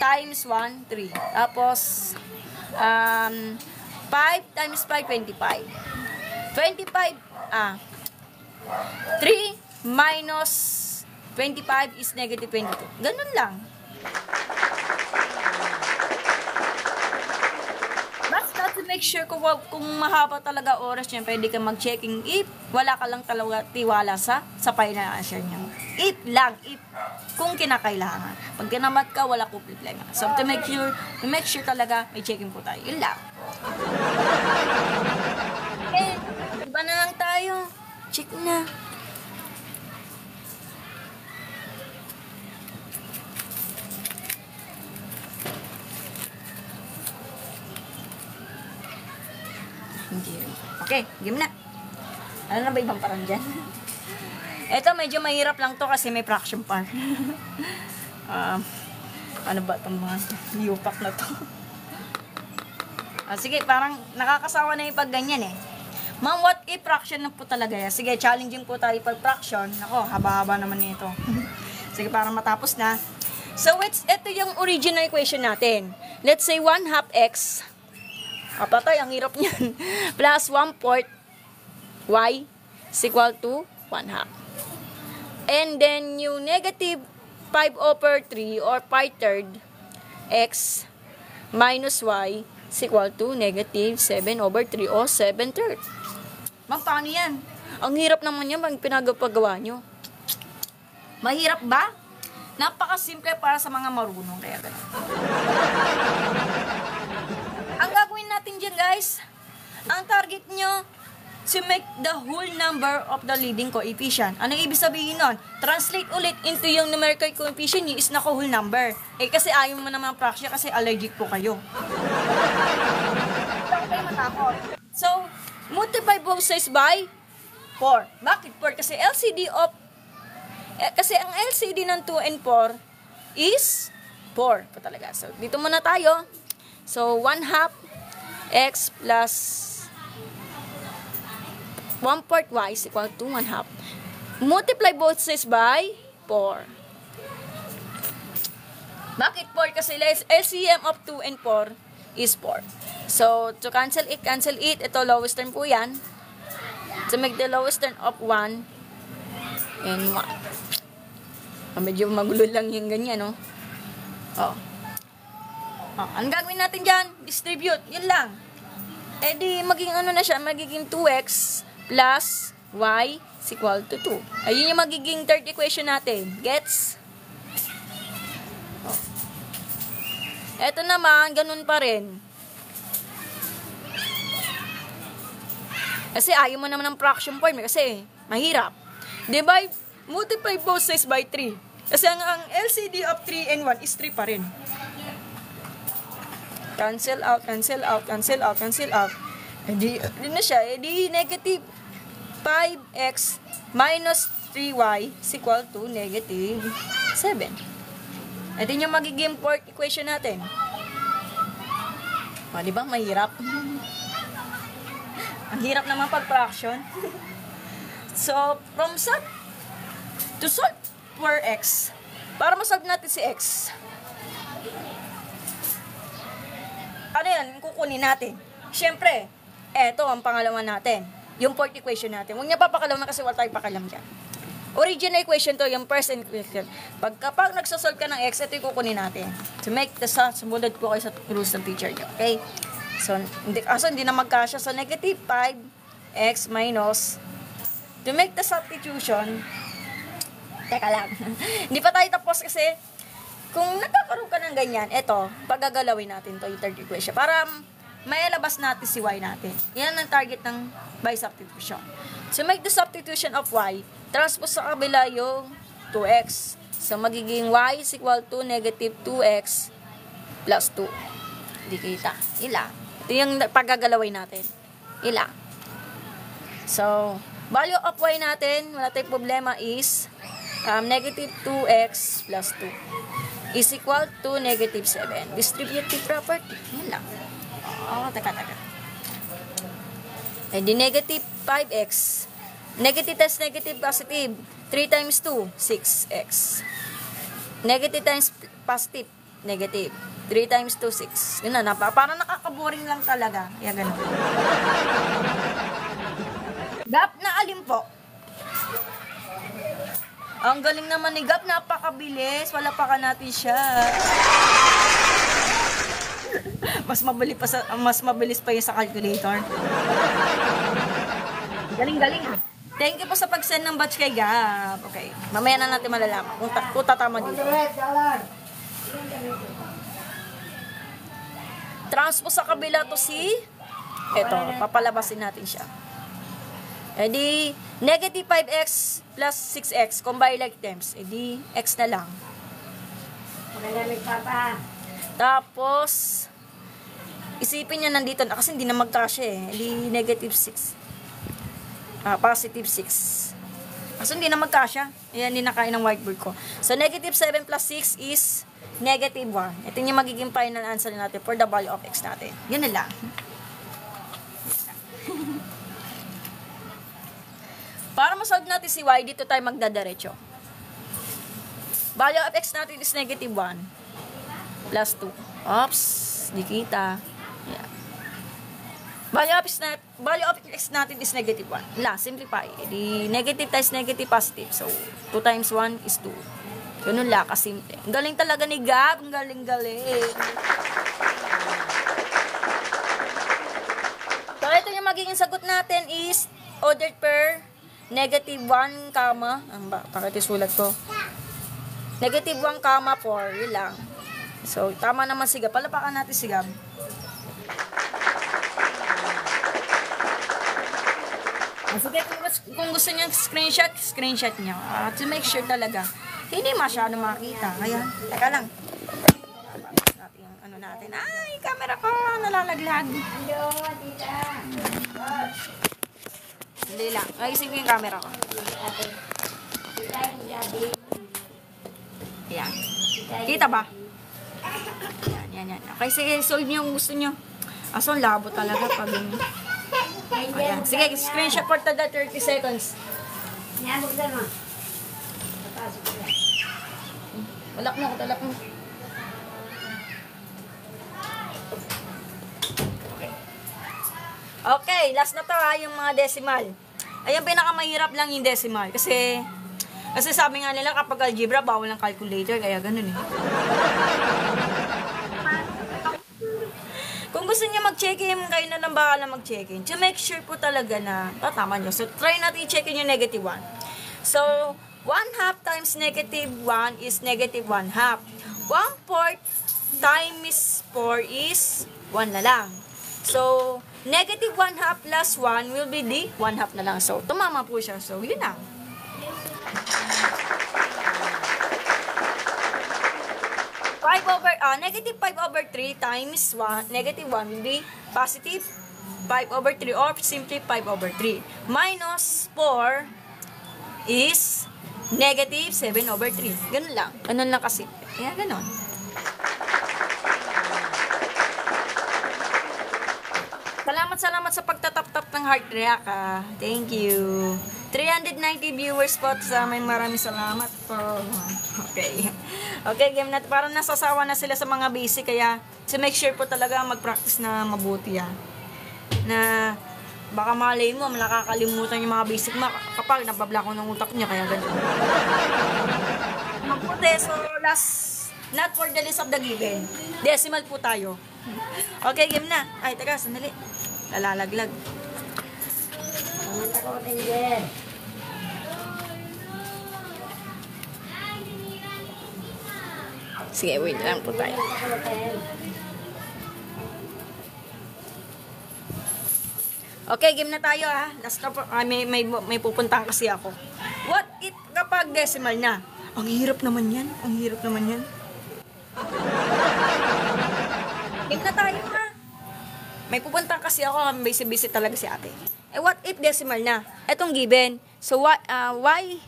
times 1, 3. Tapos, 5 times 5, 25. 25, 3 minus 25 is negative 22. Ganun lang. to make sure kung mahaba talaga oras niya, pwede ka mag-checking if wala ka lang talaga tiwala sa financial niya. If lang, if kung kinakailangan. Pag kinamat ka, wala ko problema. So, to make sure talaga, may checking po tayo. Yun lang. Okay, iba na lang tayo. Check na. Hindi rin. Okay, game na. Ano na ba ibang parang dyan? Ito, medyo mahirap lang to kasi may fraction part. Ano ba itong mga yupak na to? Sige, parang nakakasawa na yung pag ganyan eh. Ma'am, what if fraction na po talaga yan? Sige, challenging po tayo pag fraction. Ako, haba-haba naman nito. Sige, para matapos na. So, ito yung original equation natin. Let's say 1/2 x. Patay, ang hirap niyan. Plus 1/4 y is equal to 1/2. And then, yung negative 5/3 or 5/3 x minus y is equal to negative 7/3 o 7/3. Ma'am, paano yan? Ang hirap naman yan pag pinagpagawa nyo. Mahirap ba? Napakasimple para sa mga marunong. Kaya ganun. Ang gagawin natin dyan, guys, ang target nyo, to make the whole number of the leading coefficient. Anong ibig sabihin nun? Translate ulit into yung numerical coefficient nyo is naka whole number. Eh, kasi ayaw mo naman fraction kasi allergic po kayo. So, multiply both sides by 4. Bakit 4? Kasi kasi ang LCD ng 2 and 4 is 4 po talaga. So, dito muna tayo. So, 1/2 x plus 1/4 y is equal to 1/2. Multiply both sides by 4. Bakit 4? Kasi LCM of 2 and 4 is 4. So, to cancel it. Ito, lowest term po yan. To make the lowest term of 1 and 1. Medyo magulo lang yung ganyan, no? Ang gagawin natin dyan, distribute. Yun lang. Eh di, magiging 2x plus y is equal to 2. Ayun yung magiging third equation natin. Gets? Eto naman, ganun pa rin. Kasi ayaw mo naman ng fraction form kasi mahirap. Divide, multiply both sides by 3. Kasi ang LCD of 3 and 1 is 3 pa rin. Cancel out. Eh di na siya. Eh di negative 5x minus 3y is equal to negative 7. Ito yung magiging fourth equation natin. Di ba? Mahirap. Ang hirap naman pag fraction. So, from solve to solve for x. Para masolve natin si x. Ano yan? Kukunin natin. Siyempre, eto ang pangalawa natin. Yung fourth equation natin. Huwag niya papakalam na kasi wala tayong pakalam dyan. Original equation to, yung first equation. Kapag nagsasolve ka ng x, ito yung kukunin natin. To make the sumunod po kayo sa rules ng teacher nyo. Okay? So, hindi na magkasya. So, negative 5x minus, to make the substitution, teka lang. Hindi pa tayo tapos kasi, kung nagkakaroon ka ng ganyan, ito, pagagalawin natin to yung third equation. Para mailabas natin si y natin. Yan ang target ng by substitution. So, make the substitution of y, transpose sa kabila yung 2x. So, magiging y is equal to negative 2x plus 2. Hindi kita. Ilang. Ito yung pagagalawin natin. Ilang. So, value of y natin, wala tayong problema is negative 2x plus 2 is equal to negative 7. Distributive property. Yan lang. Teka. Eh, di negative 5x. Negative times negative positive. 3 times 2, 6x. Negative times positive, negative. 3 times 2, 6. Yun na, parang nakakaboring lang talaga. Kaya ganun. Gap na alin po? Ang galing naman ni Gap, napakabilis. Wala pa ka natin siya. mas mabilis pa yung sa calculator. Galing-galing ah. Thank you po sa pag-send ng batch kay Gab. Okay, mamaya na natin malalaman kung tatama dito. Transpose sa kabila to si eto, papalabasin natin siya. E di, negative 5x plus 6x, combine like terms. E di, x na lang. Magagamit papa. Tapos, isipin niya nandito na, kasi hindi na magkasya eh. E di, negative 6. Positive 6. Kasi hindi na magkasya. Ayan, hindi nakain ng whiteboard ko. So, negative 7 plus 6 is negative 1. Ito yung magiging final answer natin for the value of x natin. Yun na lang. Para masolve natin si y, dito tayo magdadiretso. Value of x natin is negative 1 plus 2. Oops, di kita. Yeah. Value of x natin is negative 1. Simplify. Di negative times negative positive. So, 2 times 1 is 2. Ganun lang, kasimple. Ang galing talaga ni Gab. Ang galing-galing. So, ito yung magiging sagot natin is ordered per negative 1, bakit isulat ko? Negative 1, 4. Yun lang. So, tama naman si Gab. Palapakan natin si Gab. Sige, kung gusto niya screenshot niya. To make sure talaga. Hindi masyado makita. Kaya, teka lang. Natin yung ano natin. Ay, camera ko, nalalaglag. Hello, tita. Hindi lang. Ayusin ko yung camera ko. Tita, Gabi. Ayan. Kita ba? Yan. Okay, sige, solve niyo kung gusto niyo. Aso, labo talaga pag yung... Ayan. Sige, screenshot for the 30 seconds. Nabugdan mo. Talak mo. Okay, last na to yung mga decimal. Ayun, pinakamahirap lang yung decimal. Kasi sabi nga nila kapag algebra, bawal ang calculator. Kaya ganun eh. Kung gusto niya mag-check-in, kayo na lang baka lang mag-check-in. To make sure po talaga na tatama nyo. So, try natin i-check-in yung negative 1. So, 1/2 times negative 1 is negative 1/2. 1/4 times 4 is 1 na lang. So, negative 1/2 plus 1 will be the 1/2 na lang. So, tumama po siya. So, yun na. Negative 5/3 times 1, negative 1 will be positive 5/3 or simply 5/3. Minus 4 is negative 7/3. Ganun lang. Ganun lang kasi. Kaya ganun. Salamat sa pagtatap-tap ng heart react Thank you. 390 viewers po sa amin. Maraming salamat po. Okay. Okay, game natin. Parang nasasawa na sila sa mga basic. Kaya, so make sure po talaga mag-practice na mabuti na baka malay mo, nakakalimutan yung mga basic mo kapag nababla ko ng utak niya. Kaya ganun. Mabuti. So, not for the list of the given. Decimal po tayo. Okay, game na. Ay, teka, sandali. Lalalaglag. Pumunta ko, Tinger. Sige, wait lang po tayo. Okay, game na tayo Last na po. May pupuntahan kasi ako. What if kapag decimal na? Ang hirap naman yan. Game na tayo May pupuntahan kasi ako. Busy talaga si ate. What if decimal na? Etong given. So, y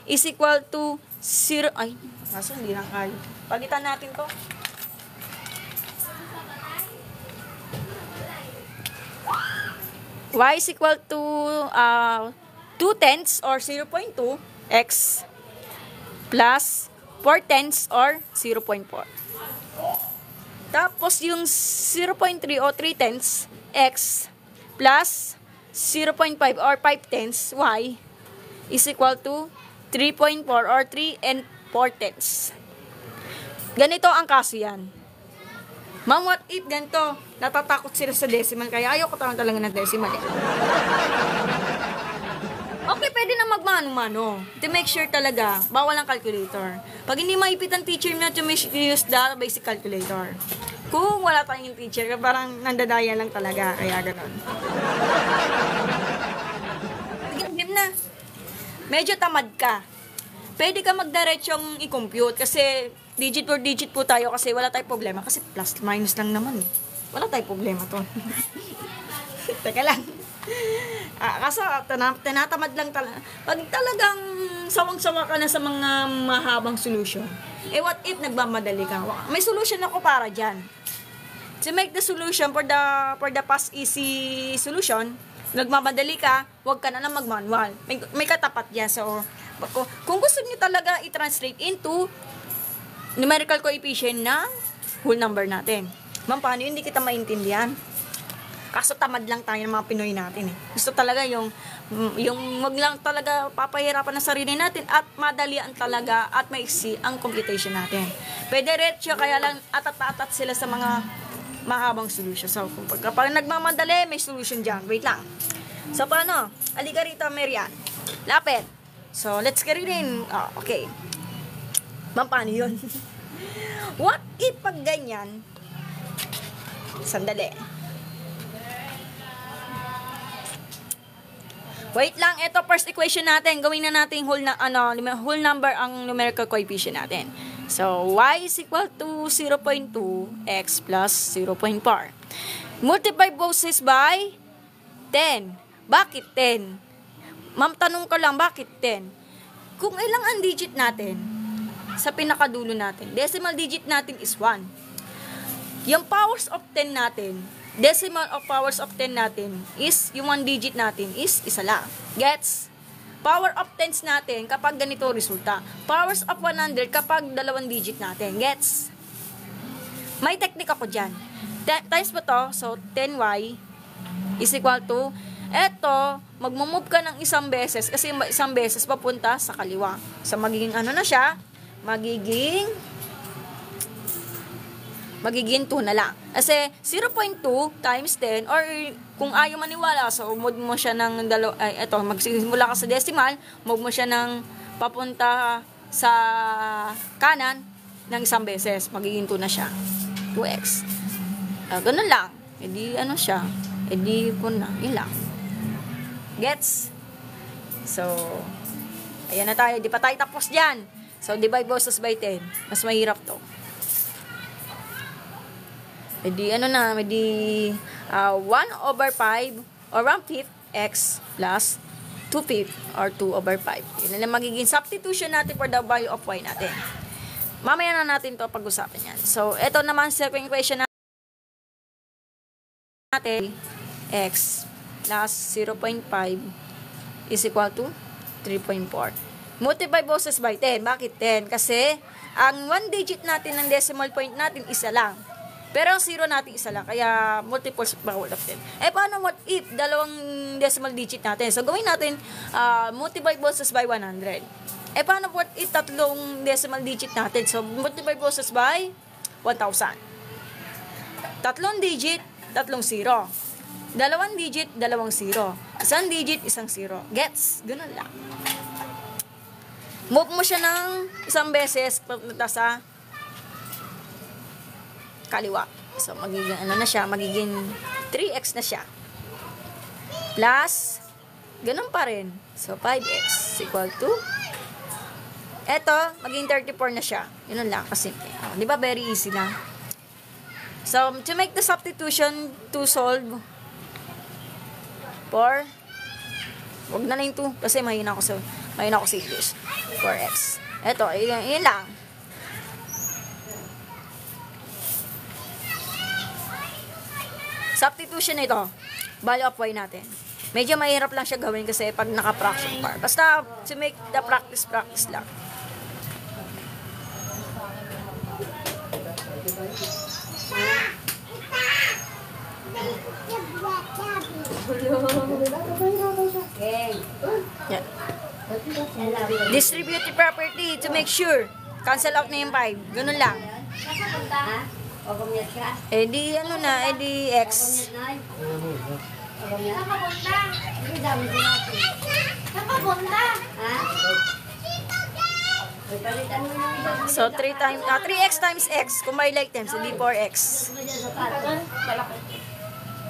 is equal to 0. Ay, kaso hindi lang kayo. Pagitan natin to. Y is equal to 2/10 or 0.2 x plus 4/10 or 0.4. Tapos yung 0.3 o 3/10 x plus 0.5 or 5/10 y is equal to 3.4 or 3 and 4/10. Ganito ang kaso yan. Ma'am, what if ganito? Natatakot sila sa decimal, kaya ayaw ko talaga ng decimal eh. Okay, pwede na magmano-mano. To make sure talaga, bawal ang calculator. Pag hindi maipit ang teacher mo, to use the basic calculator. Kung wala tayong teacher, parang nandadaya lang talaga, kaya ganon. Game na. Medyo tamad ka. Pwede ka magdiretsyong i-compute kasi digit for digit po tayo kasi wala tayong problema. Kasi plus minus lang naman eh. Wala tayong problema to. Teka lang. Kaso tinatamad lang talaga. Pag talagang sawang-sawa ka na sa mga mahabang solution, eh what if nagmamadali ka? May solution ako para dyan. To make the solution for the past easy solution, nagmamadali ka, huwag ka na lang mag-manual. May katapat yan. So, kung gusto niyo talaga i-translate into numerical coefficient na whole number natin. Ma'am, paano hindi kita maintindihan? Kaso tamad lang tayo ng mga Pinoy natin eh. Gusto talaga yung wag lang talaga papahirapan ng sarili natin at madalian talaga at maiksi ang computation natin. Pwede retso, kaya lang atat-atat sila sa mga mahabang solution. So, kapag nagmamadali, may solution dyan. Wait lang. So, paano? Halika rito, Marian. Lapit. So, let's get it in. Oh, okay. Ma'am, paano yun? What if pag ganyan? Sandali. Wait lang, ito first equation natin. Gawin na natin whole number ang numerical coefficient natin. So, y is equal to 0.2, x plus 0.4. Multiply both sides by 10. Bakit 10? Ma'am, tanong ko lang, bakit 10? Kung ilang ang digit natin sa pinakadulo natin, decimal digit natin is 1. Yung powers of 10 natin, decimal of powers of 10 natin is, yung 1 digit natin is isa lang. Gets? Power of 10s natin kapag ganito resulta. Powers of 100 kapag 2 digit natin. Gets? May technique ako dyan. Times mo to, so 10y is equal to, eto, magmumove ka ng isang beses kasi isang beses papunta sa kaliwa. So magiging ano na siya? Magiging 2 na lang. Kasi 0.2 times 10 or kung ayaw maniwala, so move mo siya ng magsimula ka sa decimal, move mo siya ng papunta sa kanan ng isang beses. Magiging 2 na siya. 2x. Ganun lang. E di ano siya? E di po na. Ilang. Gets? So, ayan na tayo. Di pa tayo tapos dyan. So, divide both sides by 10. Mas mahirap to. Edi 1/5 or 1/5 x plus 2/5 or 2/5. Yun na magiging substitution natin for the value of y natin. Mamaya na natin to pag-usapan yan. So, ito naman second equation natin, x plus 0.5 is equal to 3.4. Multiply both sides by 10. Bakit 10? Kasi ang 1 digit natin ng decimal point natin isa lang. Pero ang 0 natin isa lang, kaya multiples by whole of 10. Eh, paano what if dalawang decimal digit natin? So, gawin natin, multiply both sides by 100. Eh, paano what if tatlong decimal digit natin? So, multiply both sides by 1,000. Tatlong digit, tatlong 0. Dalawang digit, dalawang 0. Isang digit, isang 0. Gets? Ganun lang. Move mo siya ng isang beses, papunta sa kaliwa. So, magiging ano na siya, magiging 3x na siya. Plus, ganun pa rin. So, 5x equal to, eto, magiging 34 na siya. Yun lang, kasimple. Di ba, very easy lang. So, to make the substitution to solve for, wag na lang 2, kasi mahina ako sa English. 4x. Eto, yun lang. Substitution ito, value of y natin. Medyo mahirap lang siya gawin kasi pag naka-fraction part. Basta to make the practice lang. Yeah. Distributive property to make sure. Cancel out na yung 5. Ganun lang. Ha? Kukumiyat ka? Eh di ano na, eh di X. Kukumiyat na? Kukumiyat? Saan ka punta? Hindi dami din natin. Saan ka punta? Ha? Uy, palitan mo yung iba. So 3x times X, kung may like times, hindi 4x. Ano dyan sa pato? Malaki.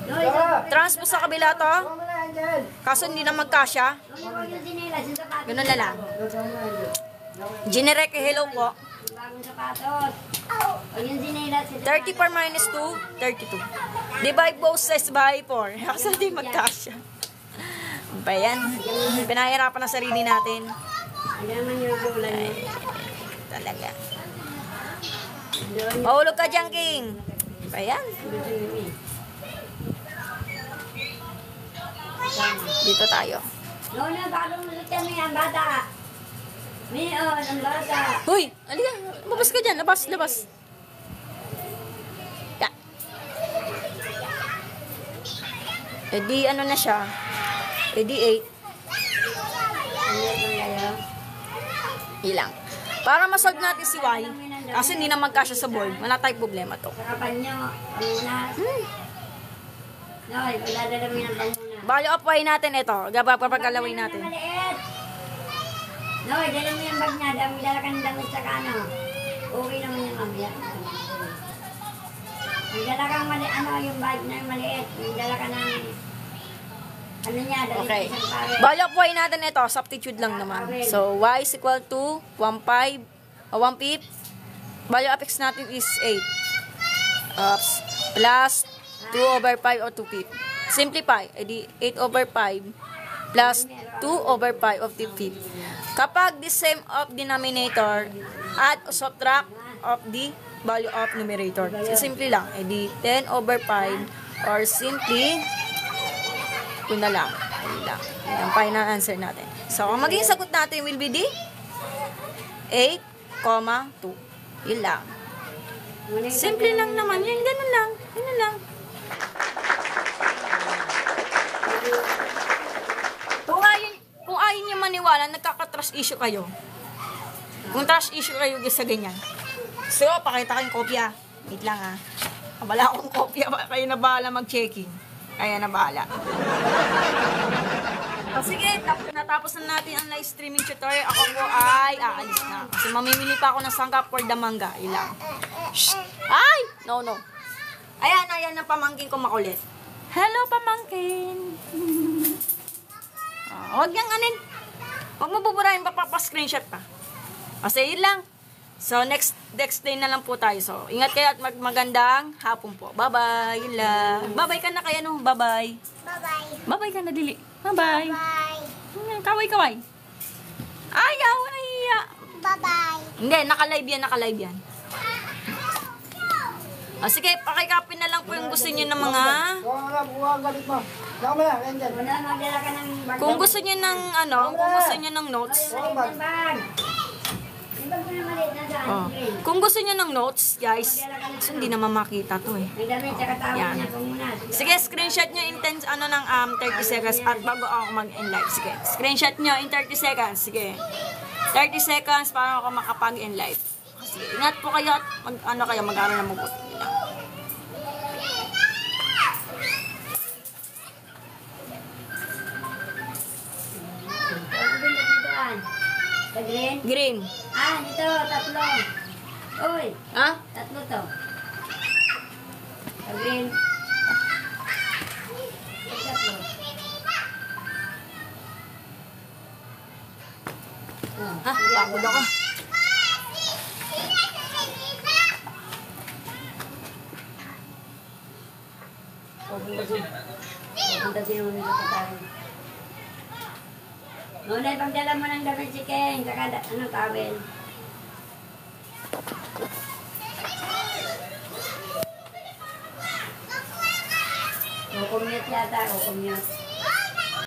Noy, sa Transpose sa kabila to, Tama na yan dyan. kaso hindi na magkasya. Noy, yung sinilas, yung sapatos. Ganun na lang. Generek, hello po. Yung bagong sapatos. O yung sinilas, yung 34 minus 2, 32. Divide both sides by 4. Kaso hindi magkasya. Ano ba yan? Pinahirapan na sarili natin. Ano naman yung ulan niya? Talaga. Doon yung Mahulog ka dyan, King. Ano ba yan? gusto niyo eh. Dito tayo. Noon na, bagong ulit kami ang bata. Mion, ang bata. Huy! Alika, labas ka dyan. Labas, labas. Ya. E di ano na siya? E di 8. Ano yung kayo? Ilang. Para masolve natin si Y, kasi hindi na magkasya sa board, wala tayong problema to. Sa kapanyo, pamunas. Noy, padadala mo yung pamunas. Bali up-Y natin ito. Papagkalawin natin. Maliit. Noy, dala mo yung bag niya. Dala ka ng damit sa kano. Okay naman yung mamaya. Dala kang yung bag na yung maliit. Dala ka ng ano niya, dala Okay. isang pare. Bali up-Y natin ito, substitute lang naman. So, Y is equal to 1/5, 1/5. Bali up-X natin is 8. Ups. Plus 2/5 or 2/5. Simplify, edi 8/5 plus 2/5 of the 5th. Kapag the same of denominator, add or subtract of the value of numerator. So, simple lang, edi 10/5 or simply, yun na lang. Yun lang. Yun ang final answer natin. So, ang magiging sagot natin will be the 8,2. Yun lang. Simple lang naman. Yun, ganun lang. Yun lang. Kung ayaw niyo maniwala, nagkaka-trust issue kayo. Kung trust issue kayo sa ganyan. So, pakita ko yung kopya. Wait lang ha. Wala akong kopya. Kayo na bahala mag-checking. Kaya na bahala. O sige, natapos na natin ang live streaming tutorial. Ako po ay aalis na. Kasi mamimili pa ako ng sangkap for the manga. Ilang. Shh! Ay! No. Ayan ang pamangkin ko makulit. Hello, pamangkin! Huwag niyang anin. Huwag mo buburahin, papapa-screenshot pa. Kasi yun lang. So, next day na lang po tayo. So, ingat kayo at magandang hapon po. Bye-bye. Yun lang. Bye-bye ka na kaya no? Bye-bye. Bye-bye. Bye-bye ka na, Dili. Bye-bye. Bye. Kaway-kaway. Ayaw, nahiya. Bye-bye. Hindi, naka-live yan. Sige, pakikapin na lang po yung gusto niyo ng mga... Buha ang galit mo. Tama na, yan dyan. Wala, magdala ka ng bag. Kung gusto niyo ng kung gusto niyo ng notes, Maliit na bag. Yung bag mo na maliit na daan. oh. Kung gusto niyo ng notes, guys, kasi hindi naman makita to eh. May damit, tsaka tawag Yan. niya pamunas. Sige, screenshot nyo in 30 seconds at bago ako mag-end live. Sige, screenshot nyo in 30 seconds. Sige. 30 seconds para ako makapag-end live. Sige, ingat po kayo at mag-aaral na mabuti. Sa green? Green. Dito, tatlo. Uy, Ha? tatlo to. Sa green. Tatlo. Ha? Pagod ako. Pupunta sinunod sa tayo. Ngunit, pagdala mo ng damit si Ken, saka towel. Kukumute yata, kukumute.